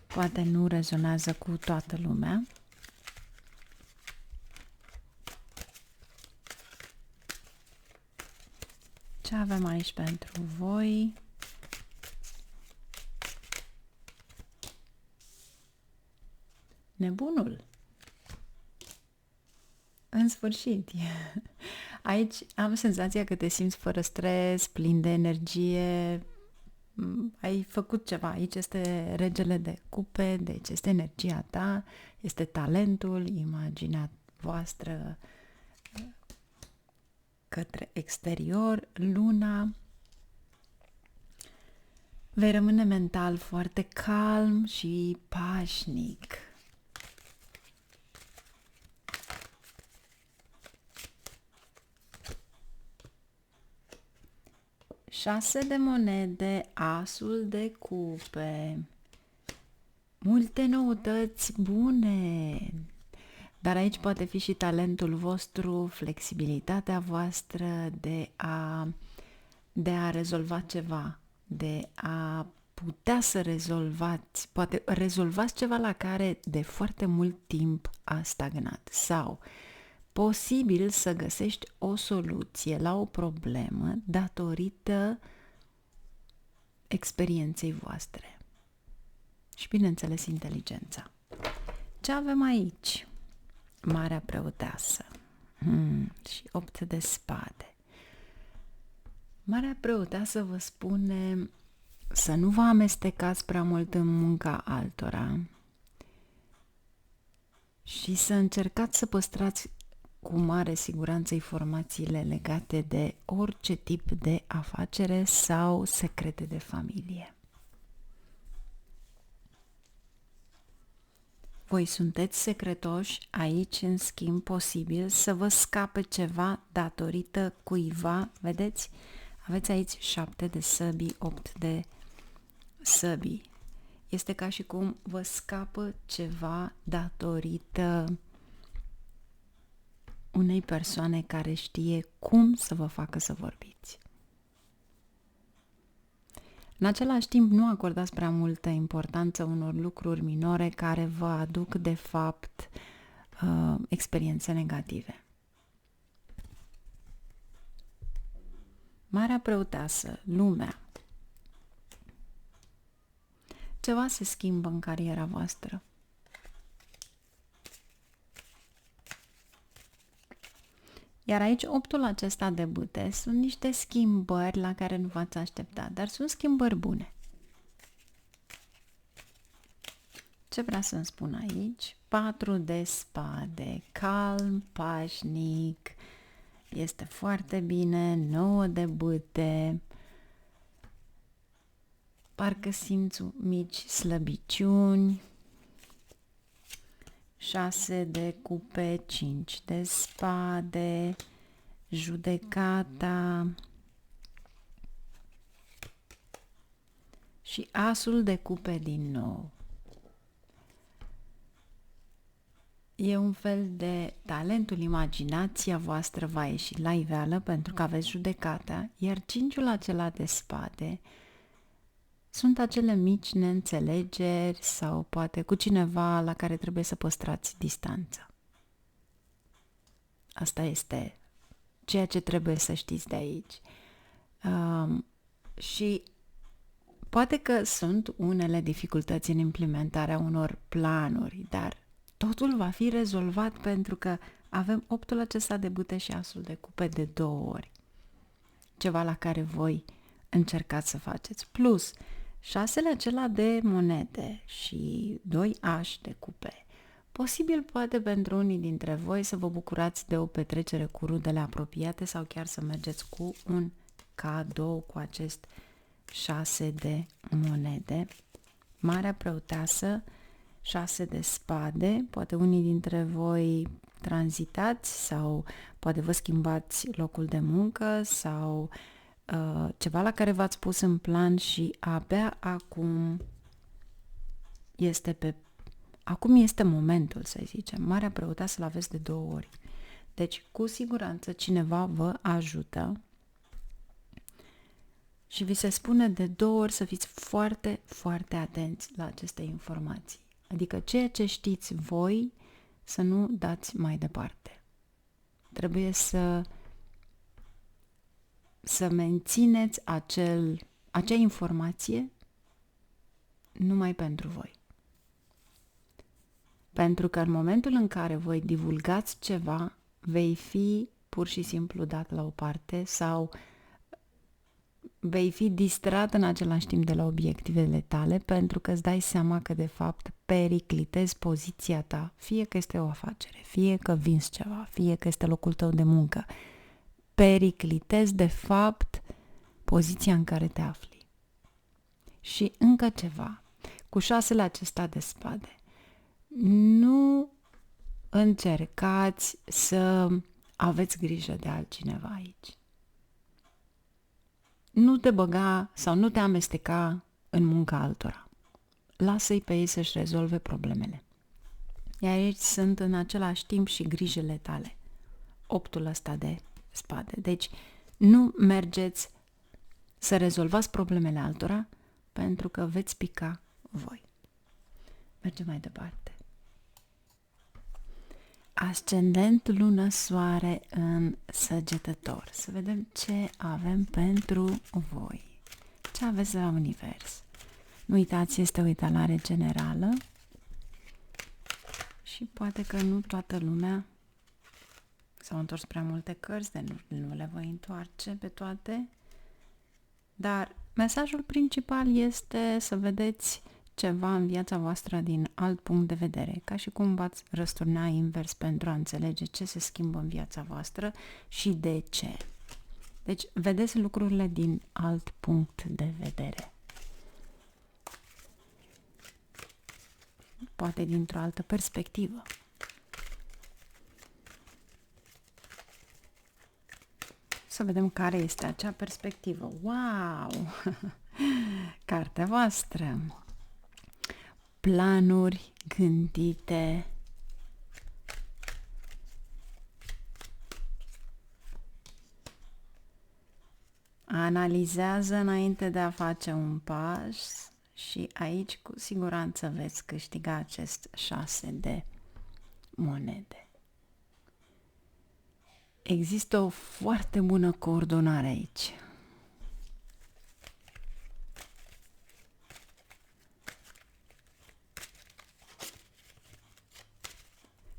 Poate nu rezonează cu toată lumea. Ce avem aici pentru voi? Nebunul. În sfârșit. Aici am senzația că te simți fără stres, plin de energie. Ai făcut ceva. Aici este regele de cupe, deci este energia ta, este talentul, imaginea voastră către exterior. Luna. Vei rămâne mental foarte calm și pașnic. 6 de monede, asul de cupe, multe noutăți bune, dar aici poate fi și talentul vostru, flexibilitatea voastră de a rezolva ceva, de a putea să rezolvați, poate rezolvați ceva la care de foarte mult timp a stagnat sau posibil să găsești o soluție la o problemă datorită experienței voastre și, bineînțeles, inteligența. Ce avem aici? Marea Preoteasă și 8 de spade. Marea Preoteasă vă spune să nu vă amestecați prea mult în munca altora și să încercați să păstrați cu mare siguranță informațiile legate de orice tip de afacere sau secrete de familie. Voi sunteți secretoși, aici în schimb posibil să vă scape ceva datorită cuiva, vedeți? Aveți aici 7 de săbii, 8 de săbii. Este ca și cum vă scapă ceva datorită unei persoane care știe cum să vă facă să vorbiți. În același timp, nu acordați prea multă importanță unor lucruri minore care vă aduc, de fapt, experiențe negative. Marea Preoteasă, lumea. Ceva se schimbă în cariera voastră. Iar aici, 8-ul acesta de bâte sunt niște schimbări la care nu v-ați așteptat, dar sunt schimbări bune. Ce vrea să-mi spun aici? 4 de spade, calm, pașnic, este foarte bine, 9 de bâte, parcă simți mici slăbiciuni, 6 de cupe, 5 de spade, judecata și asul de cupe din nou. E un fel de talentul, imaginația voastră va ieși la iveală pentru că aveți judecata, iar 5-ul acela de spade sunt acele mici neînțelegeri sau poate cu cineva la care trebuie să păstrați distanță. Asta este ceea ce trebuie să știți de aici. Și poate că sunt unele dificultăți în implementarea unor planuri, dar totul va fi rezolvat pentru că avem 8-ul acesta de bâte și asul de cupe de 2 ori. Ceva la care voi încercați să faceți. Plus 6-le acela de monede și 2 ași de cupe. Posibil poate pentru unii dintre voi să vă bucurați de o petrecere cu rudele apropiate sau chiar să mergeți cu un cadou cu acest 6 de monede. Marea Preoteasă, 6 de spade, poate unii dintre voi tranzitați sau poate vă schimbați locul de muncă sau ceva la care v-ați pus în plan și abia acum este momentul, să zicem. Marea Preoteasă să-l aveți de 2 ori. Deci, cu siguranță, cineva vă ajută și vi se spune de 2 ori să fiți foarte, foarte atenți la aceste informații. Adică ceea ce știți voi să nu dați mai departe. Trebuie să mențineți acea informație numai pentru voi. Pentru că în momentul în care voi divulgați ceva, vei fi pur și simplu dat la o parte sau vei fi distrat în același timp de la obiectivele tale pentru că îți dai seama că de fapt periclitezi poziția ta, fie că este o afacere, fie că vinzi ceva, fie că este locul tău de muncă. Periclitezi de fapt poziția în care te afli. Și încă ceva, cu 6-le acesta de spade. Nu încercați să aveți grijă de altcineva aici. nu te băga sau nu te amesteca în munca altora. Lasă-i pe ei să-și rezolve problemele. Iar aici sunt în același timp și grijile tale. 8-ul ăsta de spade. Deci nu mergeți să rezolvați problemele altora pentru că veți pica voi. Mergem mai departe. Ascendent, lună, soare în Săgetător. Să vedem ce avem pentru voi. Ce aveți la univers? Nu uitați, este o etalare generală și poate că nu toată lumea s-au întors prea multe cărți, de nu le voi întoarce pe toate, dar mesajul principal este să vedeți ceva în viața voastră din alt punct de vedere, ca și cum v-ați răsturna invers pentru a înțelege ce se schimbă în viața voastră și de ce. Deci, vedeți lucrurile din alt punct de vedere. Poate dintr-o altă perspectivă. Să vedem care este acea perspectivă. Wow! Cartea voastră. Planuri gândite. Analizează înainte de a face un pas și aici cu siguranță veți câștiga acest 6 de monede. Există o foarte bună coordonare aici.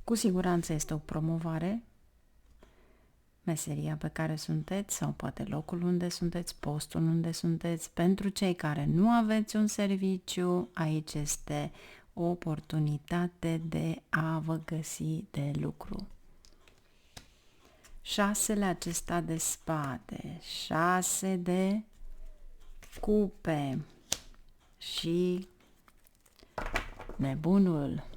Cu siguranță este o promovare, meseria pe care sunteți sau poate locul unde sunteți, postul unde sunteți. Pentru cei care nu aveți un serviciu, aici este o oportunitate de a vă găsi de lucru. 6-le acesta de spade, 6 de cupe și nebunul.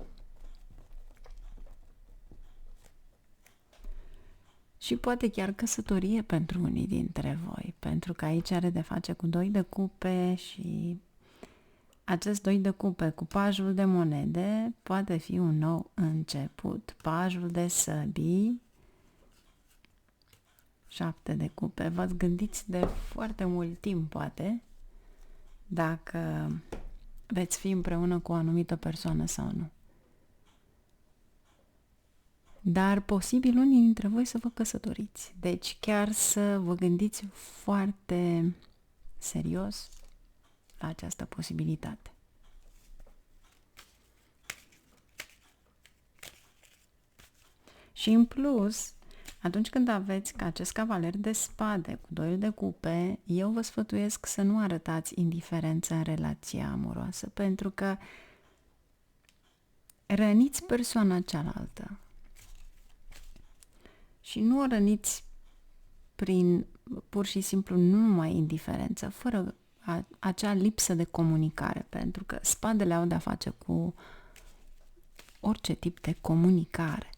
Și poate chiar căsătorie pentru unii dintre voi, pentru că aici are de face cu 2 de cupe și acest 2 de cupe cu pajul de monede poate fi un nou început. Pajul de săbii, 7 de cupe. Vă gândiți de foarte mult timp, poate, dacă veți fi împreună cu o anumită persoană sau nu. Dar posibil unii dintre voi să vă căsătoriți. Deci chiar să vă gândiți foarte serios la această posibilitate. Și în plus, atunci când aveți ca acest cavaler de spade cu 2 de cupe, eu vă sfătuiesc să nu arătați indiferență în relația amoroasă, pentru că răniți persoana cealaltă. Și nu o răniți prin pur și simplu nu numai indiferență, fără acea lipsă de comunicare, pentru că spadele au de-a face cu orice tip de comunicare.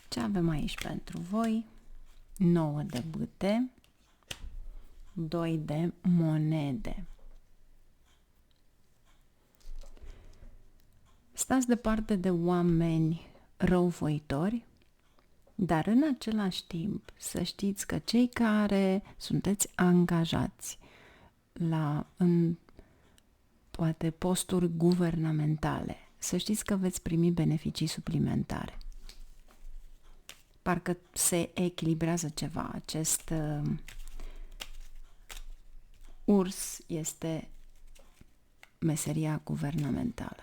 Ce avem aici pentru voi? 9 de bâte, 2 de monede. Stați departe de oameni răuvoitori, dar în același timp să știți că cei care sunteți angajați în poate posturi guvernamentale, să știți că veți primi beneficii suplimentare. Parcă se echilibrează ceva. Acest urs este meseria guvernamentală.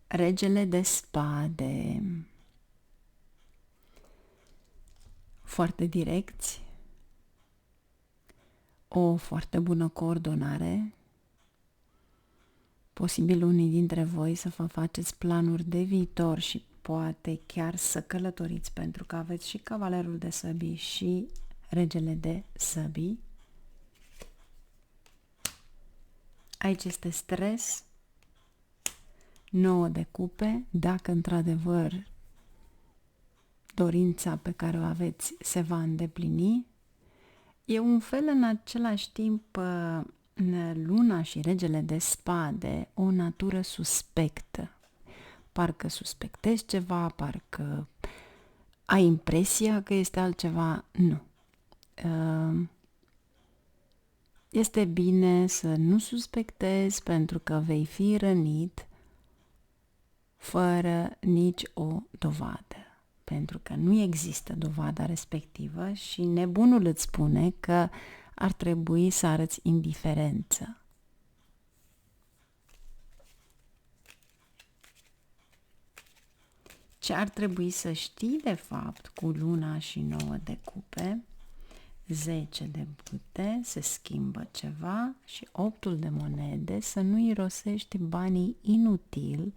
Regele de spade. Foarte direcți. O foarte bună coordonare. Posibil unii dintre voi să vă faceți planuri de viitor și poate chiar să călătoriți, pentru că aveți și cavalerul de săbii și regele de săbii. Aici este stres, 9 de cupe, dacă într-adevăr dorința pe care o aveți se va îndeplini. E un fel în același timp luna și regele de spade, o natură suspectă. Parcă suspectezi ceva, parcă ai impresia că este altceva. Nu. Este bine să nu suspectezi pentru că vei fi rănit fără nici o dovadă. Pentru că nu există dovada respectivă și nebunul îți spune că ar trebui să arăți indiferență. Ce ar trebui să știi de fapt cu luna și 9 de cupe, 10 de bute, se schimbă ceva și 8 de monede, să nu irosești banii inutil,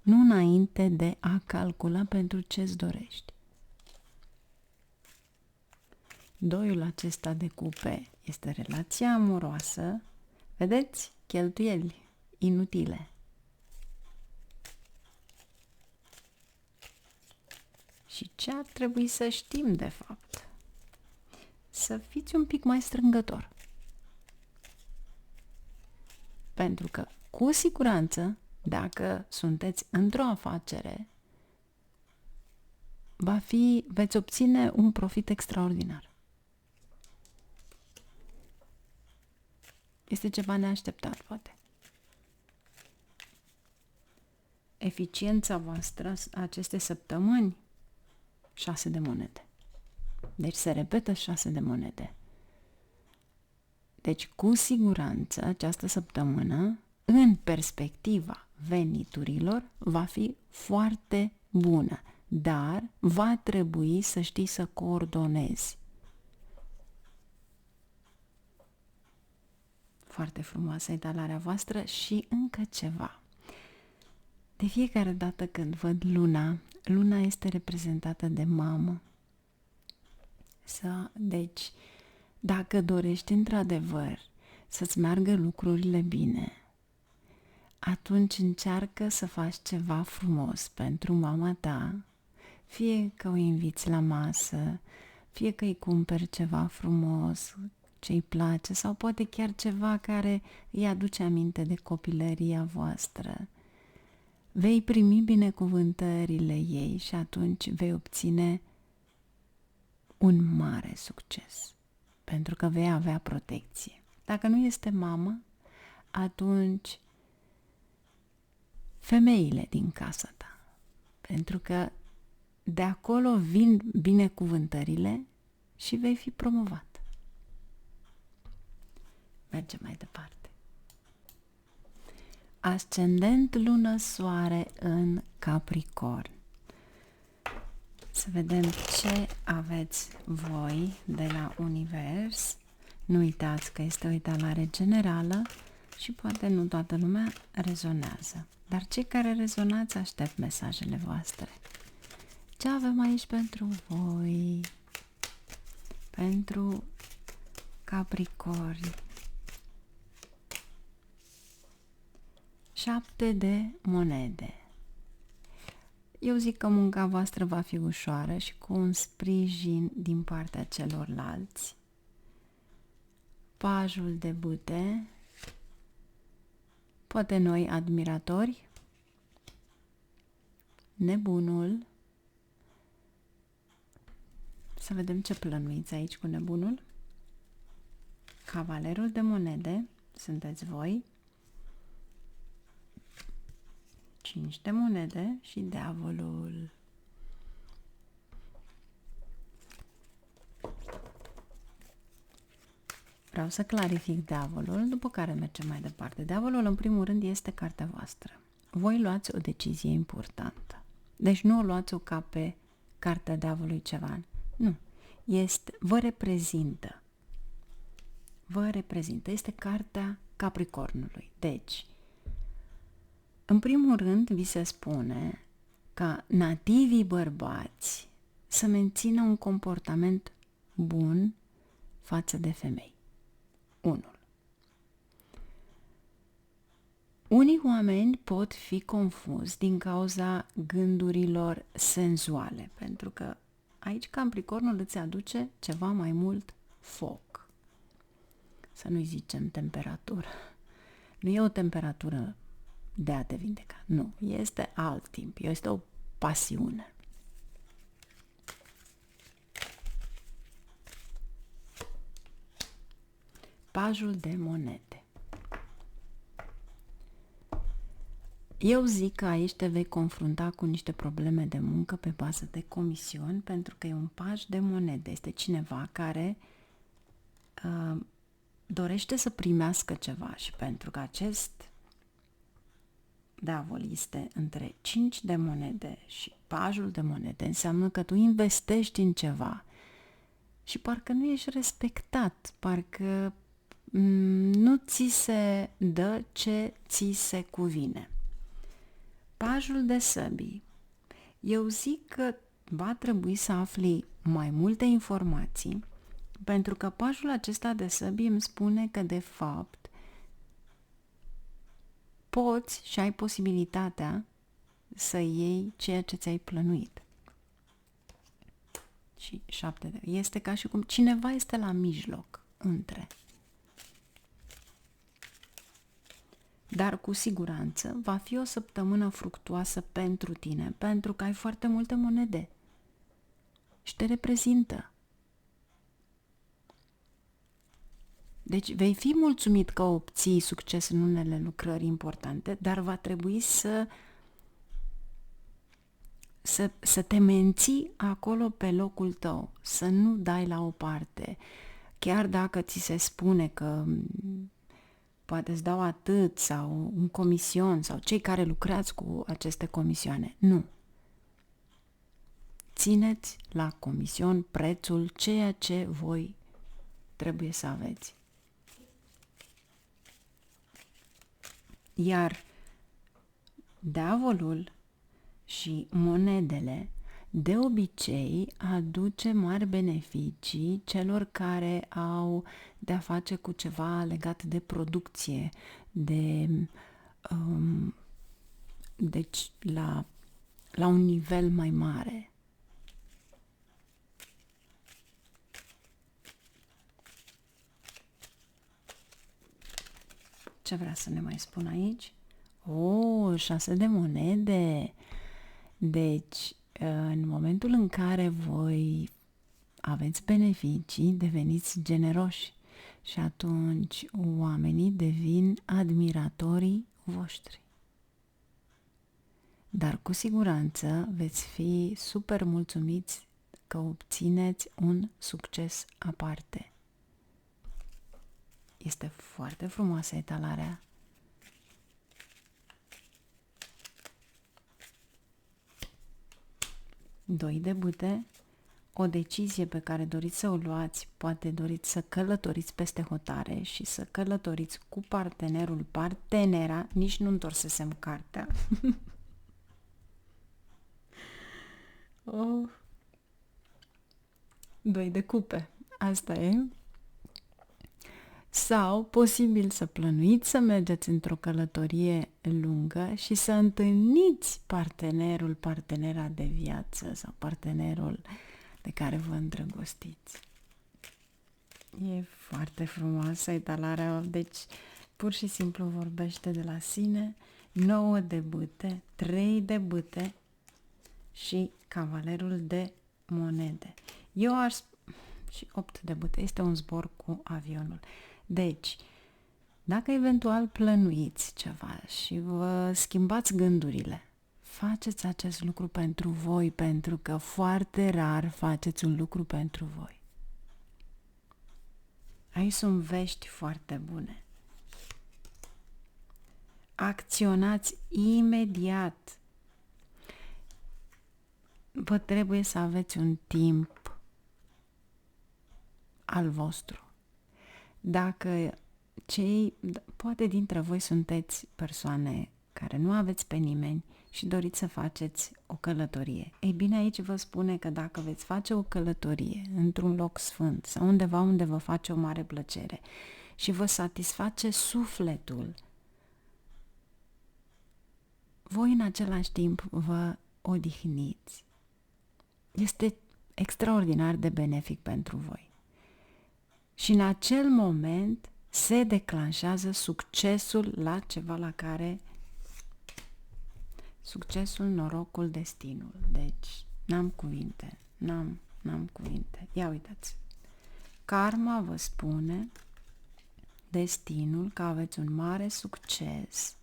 nu înainte de a calcula pentru ce-ți dorești. 2 acesta de cupe este relația amoroasă, vedeți? Cheltuieli inutile. Și ce ar trebui să știm de fapt? Să fiți un pic mai strângător. Pentru că, cu siguranță, dacă sunteți într-o afacere, veți obține un profit extraordinar. Este ceva neașteptat, poate. Eficiența voastră aceste săptămâni, 6 de monede. Deci se repetă 6 de monede. Deci, cu siguranță, această săptămână, în perspectiva veniturilor, va fi foarte bună, dar va trebui să știi să coordonezi. Foarte frumoasă etalarea voastră și încă ceva. De fiecare dată când văd luna, luna este reprezentată de mamă. Deci, dacă dorești într-adevăr să-ți meargă lucrurile bine, atunci încearcă să faci ceva frumos pentru mama ta, fie că o inviți la masă, fie că îi cumperi ceva frumos, ce-i place, sau poate chiar ceva care îi aduce aminte de copilăria voastră. Vei primi binecuvântările ei și atunci vei obține un mare succes, pentru că vei avea protecție. Dacă nu este mamă, atunci femeile din casa ta, pentru că de acolo vin binecuvântările și vei fi promovat. Mergem mai departe. Ascendent, lună, soare în Capricorn. Să vedem ce aveți voi de la univers. Nu uitați că este o etalare generală și poate nu toată lumea rezonează. Dar cei care rezonați, aștept mesajele voastre. Ce avem aici pentru voi? Pentru Capricorn. 7 de monede. Eu zic că munca voastră va fi ușoară și cu un sprijin din partea celorlalți. Pajul de bâte, poate noi admiratori, nebunul. Să vedem ce plănuiți aici cu nebunul. Cavalerul de monede, sunteți voi. 5 de monede și diavolul. Vreau să clarific diavolul, după care mergem mai departe. Diavolul, în primul rând, este cartea voastră. Voi luați o decizie importantă. Deci nu o luați-o ca pe cartea diavolului ceva. Nu. Vă reprezintă. Vă reprezintă. Este cartea Capricornului. Deci, în primul rând, vi se spune ca nativii bărbați să mențină un comportament bun față de femei. 1. Unii oameni pot fi confuzi din cauza gândurilor senzuale, pentru că aici Capricornul îți aduce ceva mai mult foc. Să nu-i zicem temperatură. Nu e o temperatură de a te vindeca. Nu, este alt timp, este o pasiune. Pajul de monede. Eu zic că aici te vei confrunta cu niște probleme de muncă pe bază de comisiuni, pentru că e un paj de monede. Este cineva care dorește să primească ceva și pentru că acest diavol este între 5 de monede și pajul de monede, înseamnă că tu investești în ceva și parcă nu ești respectat, parcă nu ți se dă ce ți se cuvine. Pajul de săbii. Eu zic că va trebui să afli mai multe informații, pentru că pajul acesta de săbii îmi spune că de fapt poți și ai posibilitatea să iei ceea ce ți-ai plănuit. Și 7 de... Este ca și cum cineva este la mijloc, între. Dar cu siguranță va fi o săptămână fructuoasă pentru tine, pentru că ai foarte multe monede și te reprezintă. Deci vei fi mulțumit că obții succes în unele lucrări importante, dar va trebui să te menții acolo pe locul tău, să nu dai la o parte. Chiar dacă ți se spune că poate îți dau atât sau un comision sau cei care lucrați cu aceste comisioane. Nu. Țineți la comision prețul ceea ce voi trebuie să aveți. Iar diavolul și monedele de obicei aduce mari beneficii celor care au de-a face cu ceva legat de producție, deci la un nivel mai mare. Ce vrea să ne mai spun aici? 6 de monede! Deci, în momentul în care voi aveți beneficii, deveniți generoși și atunci oamenii devin admiratorii voștri. Dar cu siguranță veți fi super mulțumiți că obțineți un succes aparte. Este foarte frumoasă etalarea. Doi de bâte, o decizie pe care doriți să o luați, poate doriți să călătoriți peste hotare și să călătoriți cu partenera, nici nu întorsesem cartea. Doi de cupe, asta e. Sau posibil să plănuiți să mergeți într-o călătorie lungă și să întâlniți partenera de viață sau partenerul de care vă îndrăgostiți. E foarte frumoasă etalarea, deci pur și simplu vorbește de la sine. 9 de bâte, 3 de bâte și cavalerul de monede. Și 8 de bâte, este un zbor cu avionul. Deci, dacă eventual plănuiți ceva și vă schimbați gândurile, faceți acest lucru pentru voi, pentru că foarte rar faceți un lucru pentru voi. Aici sunt vești foarte bune. Acționați imediat. Vă trebuie să aveți un timp al vostru. Dacă poate dintre voi sunteți persoane care nu aveți pe nimeni și doriți să faceți o călătorie. Ei bine, aici vă spune că dacă veți face o călătorie într-un loc sfânt sau undeva unde vă face o mare plăcere și vă satisface sufletul, voi în același timp vă odihniți. Este extraordinar de benefic pentru voi. Și în acel moment se declanșează succesul la ceva la care... Succesul, norocul, destinul. Deci, n-am cuvinte. N-am cuvinte. Ia uitați. Karma vă spune, destinul, că aveți un mare succes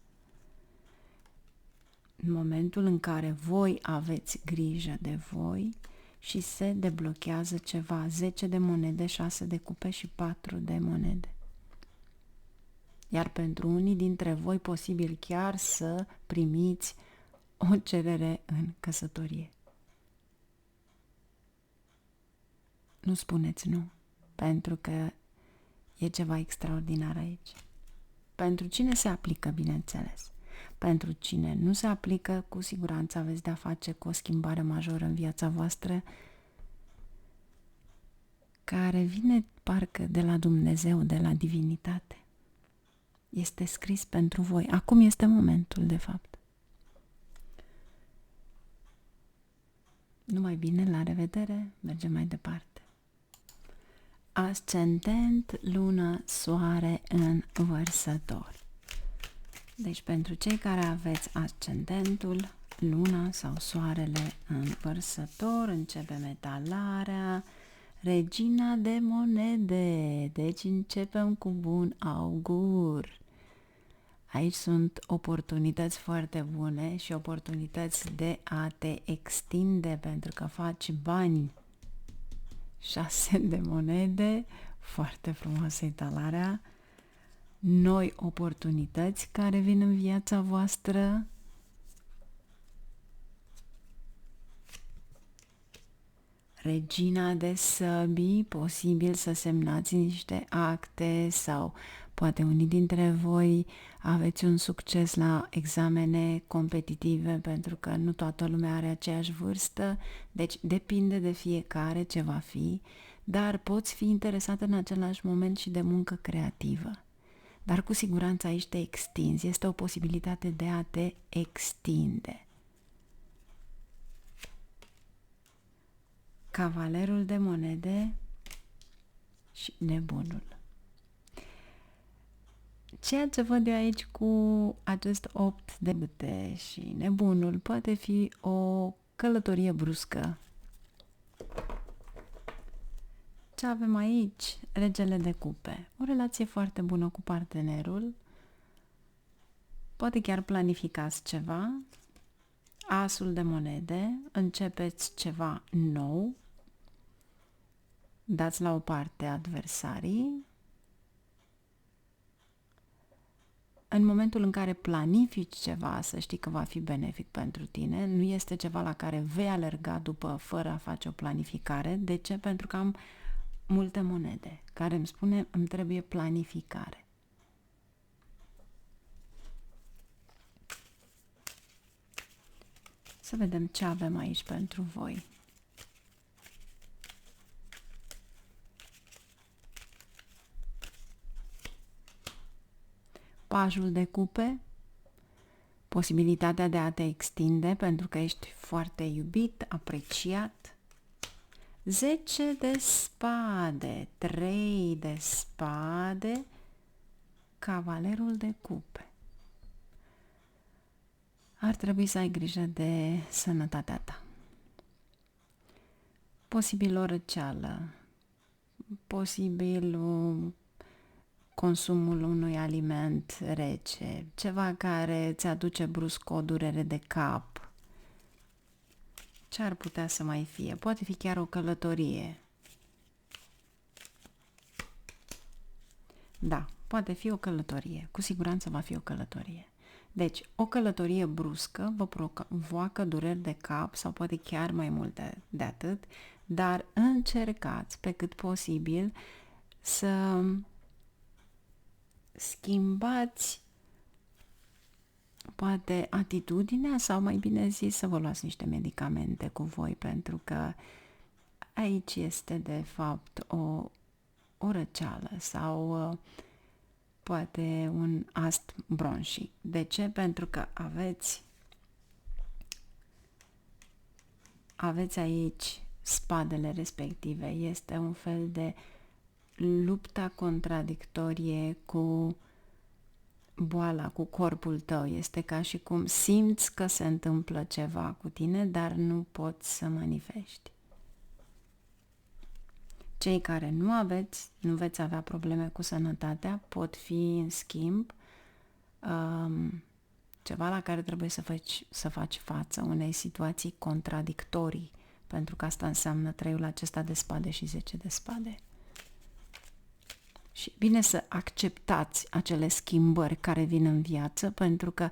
în momentul în care voi aveți grijă de voi și se deblochează ceva, 10 de monede, 6 de cupe și 4 de monede. Iar pentru unii dintre voi, posibil chiar să primiți o cerere în căsătorie. Nu spuneți nu, pentru că e ceva extraordinar aici. Pentru cine se aplică, bineînțeles. Pentru cine nu se aplică, cu siguranță aveți de-a face cu o schimbare majoră în viața voastră, care vine parcă de la Dumnezeu, de la divinitate. Este scris pentru voi. Acum este momentul, de fapt. Numai bine, la revedere, mergem mai departe. Ascendent, lună, soare în Vărsător. Deci pentru cei care aveți ascendentul, luna sau soarele în Vărsător, începe metalarea, regina de monede. Deci începem cu bun augur. Aici sunt oportunități foarte bune și oportunități de a te extinde pentru că faci bani. 6 de monede, foarte frumoasă etalarea, noi oportunități care vin în viața voastră, regina de săbii, posibil să semnați niște acte sau poate unii dintre voi aveți un succes la examene competitive pentru că nu toată lumea are aceeași vârstă, deci depinde de fiecare ce va fi, dar poți fi interesat în același moment și de muncă creativă. Dar cu siguranță aici te extinzi, este o posibilitate de a te extinde. Cavalerul de monede și nebunul. Ceea ce văd eu aici cu acest 8 de bâte și nebunul poate fi o călătorie bruscă. Ce avem aici? Regele de cupe. O relație foarte bună cu partenerul. Poate chiar planificați ceva. Asul de monede. Începeți ceva nou. Dați la o parte adversarii. În momentul în care planifici ceva, să știi că va fi benefic pentru tine, nu este ceva la care vei alerga după fără a face o planificare. De ce? Pentru că am multe monede care îmi spune îmi trebuie planificare. Să vedem ce avem aici pentru voi. Pajul de cupe, posibilitatea de a te extinde pentru că ești foarte iubit, apreciat. 10 de spade, 3 de spade, cavalerul de cupe. Ar trebui să ai grijă de sănătatea ta. Posibil o răceală, posibil consumul unui aliment rece, ceva care îți aduce brusc o durere de cap. Ce ar putea să mai fie? Poate fi chiar o călătorie. Da, poate fi o călătorie. Cu siguranță va fi o călătorie. Deci, o călătorie bruscă vă provoacă dureri de cap sau poate chiar mai multe de atât, dar încercați pe cât posibil să schimbați poate atitudinea sau mai bine zis să vă luați niște medicamente cu voi pentru că aici este de fapt o răceală sau poate un astm bronșic. De ce? Pentru că aveți aveți aici spadele respective. Este un fel de lupta contradictorie cu boala, cu corpul tău. Este ca și cum simți că se întâmplă ceva cu tine, dar nu poți să manifesti. Cei care nu veți avea probleme cu sănătatea, pot fi, în schimb, ceva la care trebuie să faci față, unei situații contradictorii, pentru că asta înseamnă 3-ul acesta de spade și 10 de spade. Și bine să acceptați acele schimbări care vin în viață, pentru că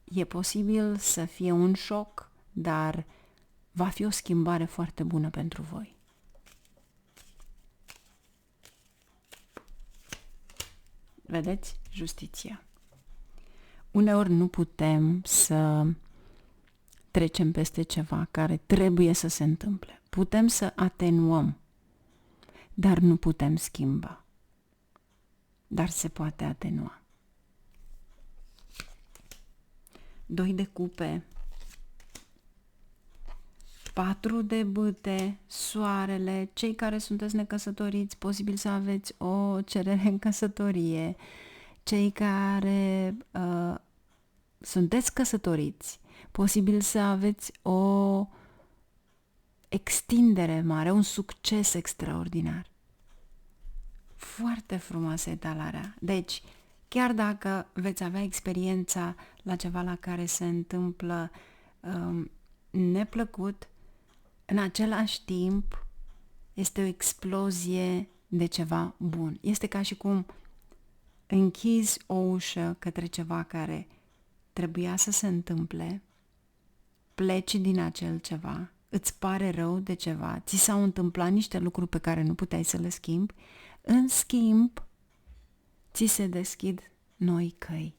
e posibil să fie un șoc, dar va fi o schimbare foarte bună pentru voi. Vedeți? Justiția. Uneori nu putem să trecem peste ceva care trebuie să se întâmple. Putem să atenuăm, dar nu putem schimba. Dar se poate atenua. 2 de cupe, 4 de bâte, soarele, cei care sunteți necăsătoriți, posibil să aveți o cerere în căsătorie, cei care sunteți căsătoriți, posibil să aveți o extindere mare, un succes extraordinar. Foarte frumoasă etalarea. Deci, chiar dacă veți avea experiența la ceva la care se întâmplă neplăcut, în același timp este o explozie de ceva bun. Este ca și cum închizi o ușă către ceva care trebuia să se întâmple, pleci din acel ceva, îți pare rău de ceva, ți s-au întâmplat niște lucruri pe care nu puteai să le schimbi, în schimb, ți se deschid noi căi.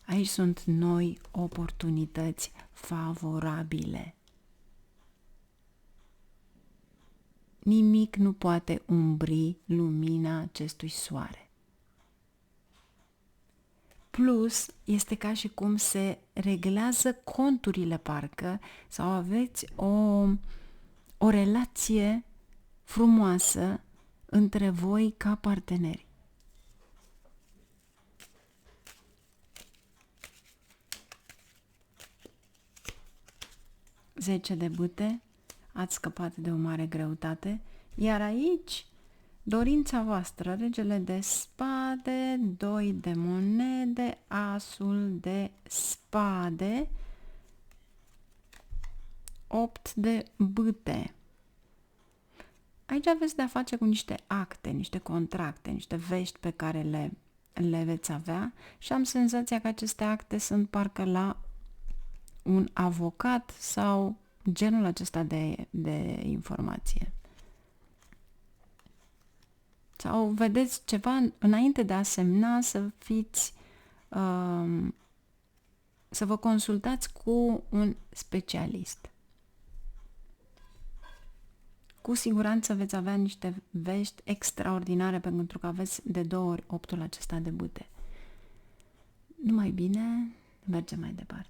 Aici sunt noi oportunități favorabile. Nimic nu poate umbri lumina acestui soare. Plus, este ca și cum se reglează conturile parcă, sau aveți o relație frumoasă între voi ca parteneri. Zece de bâte, ați scăpat de o mare greutate, iar aici dorința voastră, regele de spade, 2 de monede, asul de spade, 8 de bâte. Aici aveți de-a face cu niște acte, niște contracte, niște vești pe care le veți avea și am senzația că aceste acte sunt parcă la un avocat sau genul acesta de informație. Sau vedeți ceva înainte de a semna, să vă consultați cu un specialist. Cu siguranță veți avea niște vești extraordinare pentru că aveți de 2 ori 8-ul acesta de bâte. Numai bine, mergem mai departe.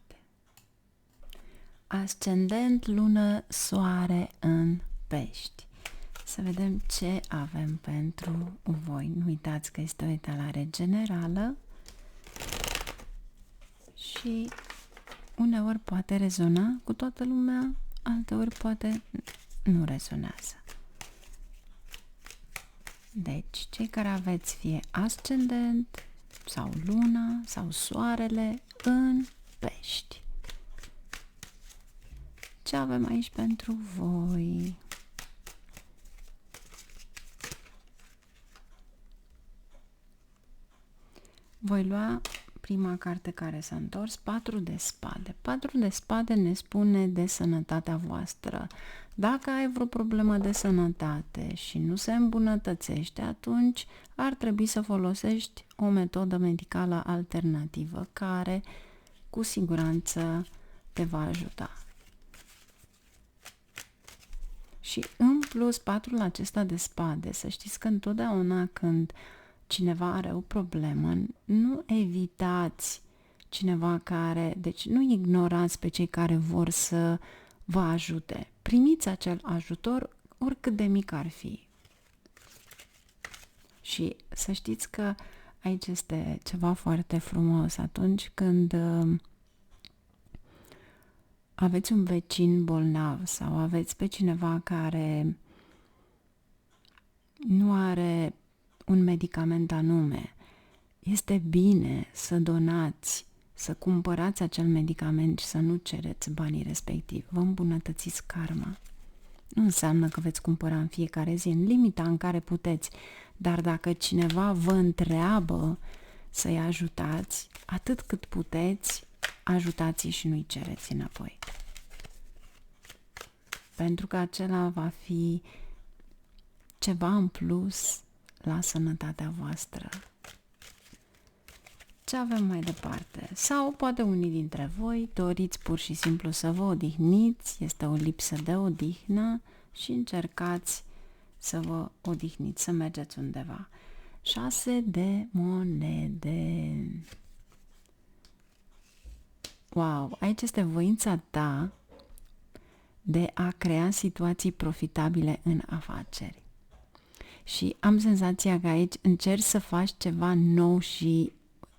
Ascendent, lună, soare în Pești. Să vedem ce avem pentru voi. Nu uitați că este o etalare generală și uneori poate rezona cu toată lumea, alteori poate nu rezonează. Deci, cei care aveți fie ascendent sau luna sau soarele în Pești. Ce avem aici pentru voi? Voi lua prima carte care s-a întors, 4 de spade. 4 de spade ne spune de sănătatea voastră. Dacă ai vreo problemă de sănătate și nu se îmbunătățește, atunci ar trebui să folosești o metodă medicală alternativă care cu siguranță te va ajuta. Și în plus, 4-ul acesta de spade, să știți că întotdeauna când cineva are o problemă, nu evitați cineva deci nu ignorați pe cei care vor să vă ajute. Primiți acel ajutor, oricât de mic ar fi. Și să știți că aici este ceva foarte frumos atunci când aveți un vecin bolnav sau aveți pe cineva care nu are un medicament anume. Este bine să donați, să cumpărați acel medicament și să nu cereți banii respectivi. Vă îmbunătățiți karma. Nu înseamnă că veți cumpăra în fiecare zi, în limita în care puteți, dar dacă cineva vă întreabă să-i ajutați, atât cât puteți, ajutați-i și nu-i cereți înapoi. Pentru că acela va fi ceva în plus la sănătatea voastră. Ce avem mai departe? Sau poate unii dintre voi doriți pur și simplu să vă odihniți, este o lipsă de odihnă și încercați să vă odihniți, să mergeți undeva. 6 de monede. Wow, aici este voința ta de a crea situații profitabile în afaceri. Și am senzația că aici încerci să faci ceva nou și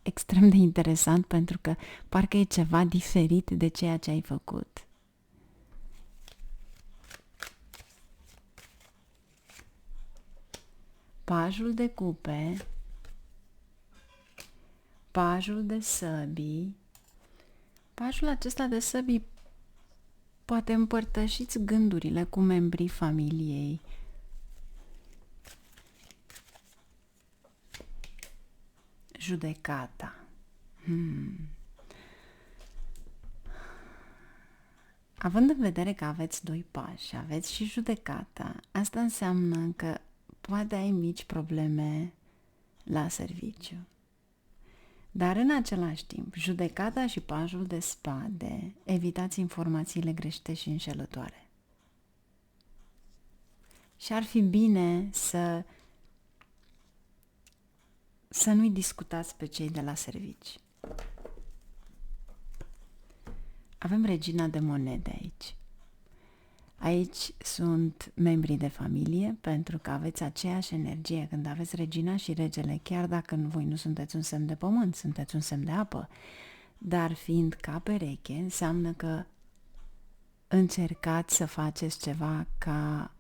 extrem de interesant, pentru că parcă e ceva diferit de ceea ce ai făcut. Pajul de cupe, pajul de săbii. Pajul acesta de săbii poate împărtășiți gândurile cu membrii familiei. Judecata. Având în vedere că aveți 2 pași, aveți și judecata, asta înseamnă că poate ai mici probleme la serviciu. Dar în același timp, judecata și pajul de spade, evitați informațiile greșite și înșelătoare. Și ar fi bine să nu-i discutați pe cei de la servici. Avem regina de monede aici. Aici sunt membrii de familie, pentru că aveți aceeași energie când aveți regina și regele, chiar dacă voi nu sunteți un semn de pământ, sunteți un semn de apă. Dar fiind ca pereche, înseamnă că încercați să faceți ceva ca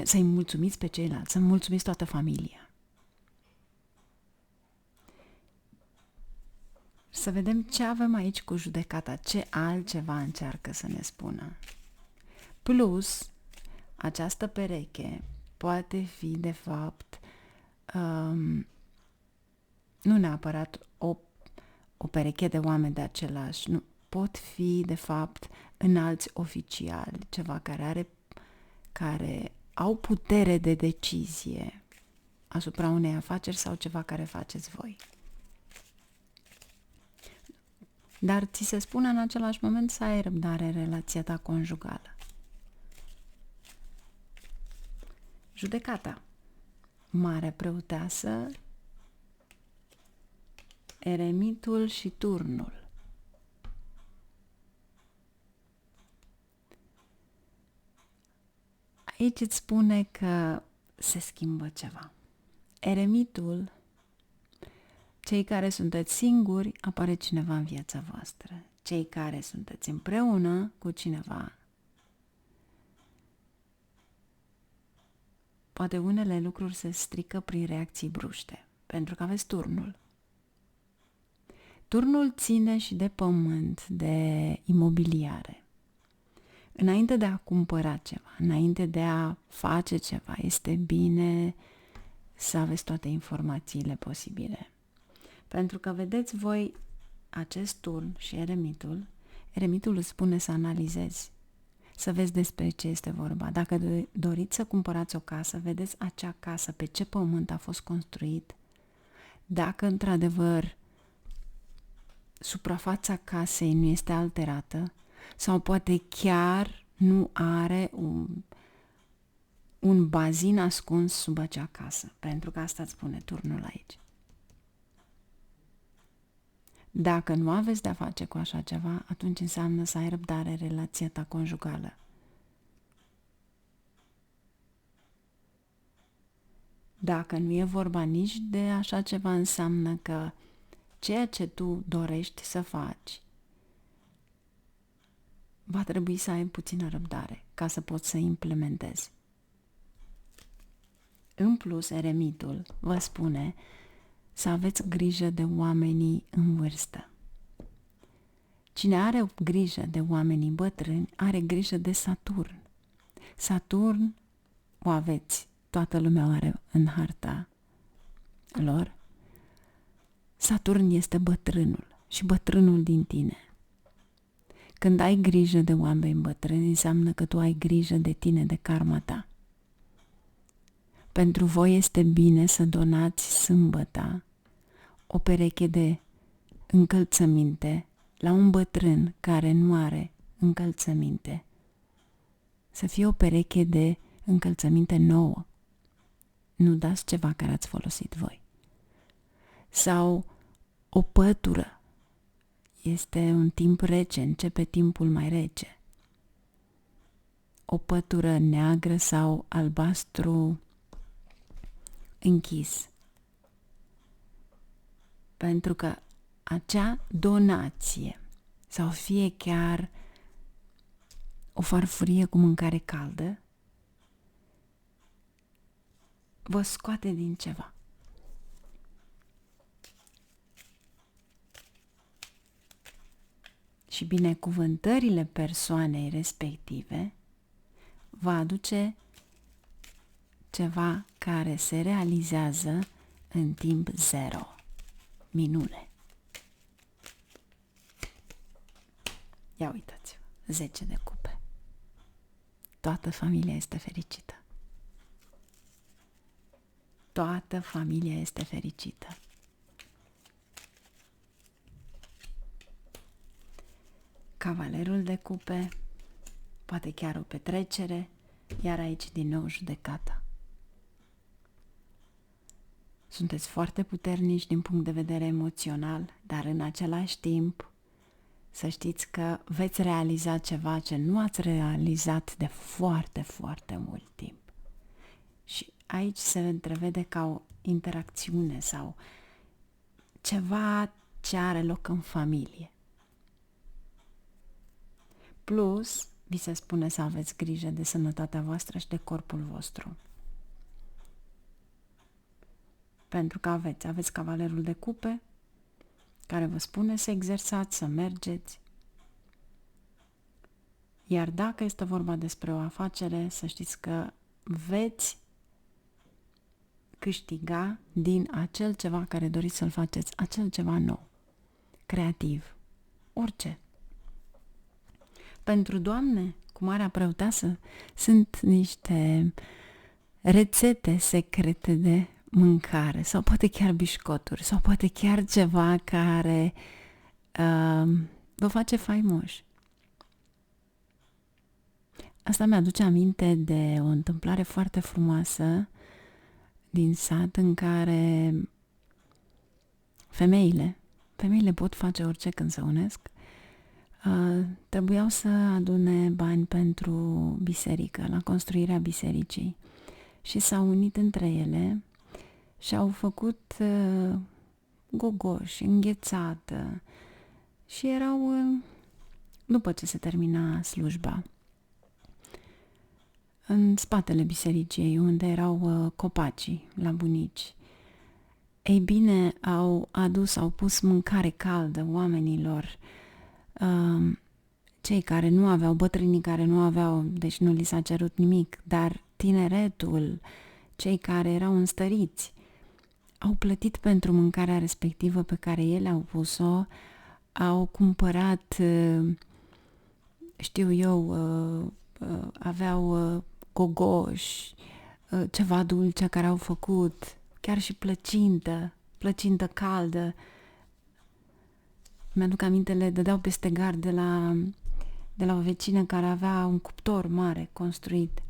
să-i mulțumiți pe ceilalți, să mulțumiți toată familia. Să vedem ce avem aici cu judecata, ce altceva încearcă să ne spună. Plus, această pereche poate fi, de fapt, nu neapărat o pereche de oameni de același, nu, pot fi, de fapt, înalți oficiali, ceva care au putere de decizie asupra unei afaceri sau ceva care faceți voi. Dar ți se spune în același moment să ai răbdare în relația ta conjugală. Judecata. Mare preoteasă, eremitul și turnul. Aici îți spune că se schimbă ceva. Eremitul, cei care sunteți singuri, apare cineva în viața voastră. Cei care sunteți împreună cu cineva, poate unele lucruri se strică prin reacții bruște, pentru că aveți turnul. Turnul ține și de pământ, de imobiliare. Înainte de a cumpăra ceva, înainte de a face ceva, este bine să aveți toate informațiile posibile. Pentru că vedeți voi acest turn și eremitul îți spune să analizezi, să vezi despre ce este vorba. Dacă doriți să cumpărați o casă, vedeți acea casă, pe ce pământ a fost construit, dacă într-adevăr suprafața casei nu este alterată sau poate chiar nu are un bazin ascuns sub acea casă, pentru că asta îți spune turnul aici. Dacă nu aveți de-a face cu așa ceva, atunci înseamnă să ai răbdare în relația ta conjugală. Dacă nu e vorba nici de așa ceva, înseamnă că ceea ce tu dorești să faci va trebui să ai puțină răbdare ca să poți să implementezi. În plus, eremitul vă spune să aveți grijă de oamenii în vârstă. Cine are grijă de oamenii bătrâni, are grijă de Saturn. Saturn o aveți, toată lumea o are în harta lor. Saturn este bătrânul și bătrânul din tine. Când ai grijă de oameni bătrâni, înseamnă că tu ai grijă de tine, de karma ta. Pentru voi este bine să donați sâmbătă o pereche de încălțăminte la un bătrân care nu are încălțăminte. Să fie o pereche de încălțăminte nouă. Nu dați ceva care ați folosit voi. Sau o pătură. Este un timp rece, începe timpul mai rece. O pătură neagră sau albastru închis. Pentru că acea donație sau fie chiar o farfurie cu mâncare caldă vă scoate din ceva. Și binecuvântările persoanei respective va aduce ceva care se realizează în timp zero. Minune. Ia uitați-vă, 10 de cupe. Toată familia este fericită. Toată familia este fericită. Cavalerul de cupe, poate chiar o petrecere, iar aici din nou judecata. Sunteți foarte puternici din punct de vedere emoțional, dar în același timp să știți că veți realiza ceva ce nu ați realizat de foarte, foarte mult timp. Și aici se întrevede ca o interacțiune sau ceva ce are loc în familie. Plus, vi se spune să aveți grijă de sănătatea voastră și de corpul vostru. Pentru că aveți cavalerul de cupe, care vă spune să exersați, să mergeți. Iar dacă este vorba despre o afacere, să știți că veți câștiga din acel ceva care doriți să-l faceți, acel ceva nou, creativ, orice. Pentru doamne, cu Marea Preoteasă, sunt niște rețete secrete de mâncare sau poate chiar bișcoturi sau poate chiar ceva care vă face faimoși. Asta mi-aduce aminte de o întâmplare foarte frumoasă din sat în care femeile pot face orice când se unesc, trebuiau să adune bani pentru biserică, la construirea bisericii și s-au unit între ele și au făcut gogoși, înghețată și erau după ce se termina slujba în spatele bisericii unde erau copacii la bunici. Ei bine, au pus mâncare caldă oamenilor, cei care nu aveau, bătrânii care nu aveau, deci nu li s-a cerut nimic, dar tineretul, cei care erau înstăriți, au plătit pentru mâncarea respectivă pe care ele au pus-o, au cumpărat, aveau gogoși, ceva dulce care au făcut, chiar și plăcintă caldă. Mi-aduc aminte, le dădeau peste gard de la o vecină care avea un cuptor mare construit.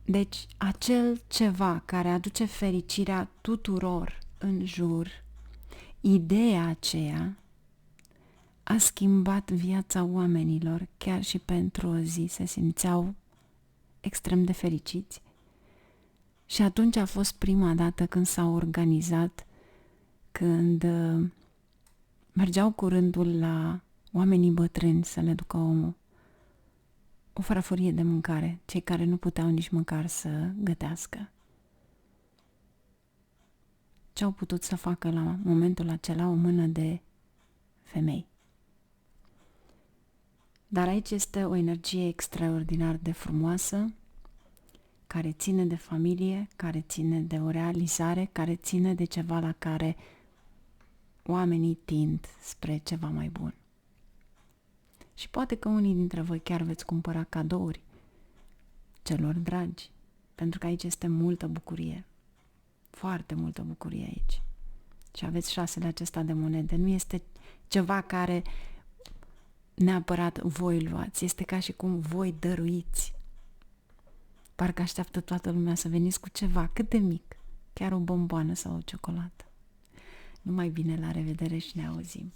Deci, acel ceva care aduce fericirea tuturor în jur, ideea aceea a schimbat viața oamenilor, chiar și pentru o zi se simțeau extrem de fericiți. Și atunci a fost prima dată când s-au organizat, când mergeau cu rândul la oamenii bătrâni să le ducă o farfurie de mâncare, cei care nu puteau nici măcar să gătească. Ce au putut să facă la momentul acela o mână de femei. Dar aici este o energie extraordinar de frumoasă, care ține de familie, care ține de o realizare, care ține de ceva la care oamenii tind spre ceva mai bun. Și poate că unii dintre voi chiar veți cumpăra cadouri celor dragi, pentru că aici este multă bucurie, foarte multă bucurie aici. Și aveți 6 acesta de monede, nu este ceva care neapărat voi luați, este ca și cum voi dăruiți. Parcă așteaptă toată lumea să veniți cu ceva cât de mic, chiar o bomboană sau o ciocolată. Numai bine, la revedere și ne auzim!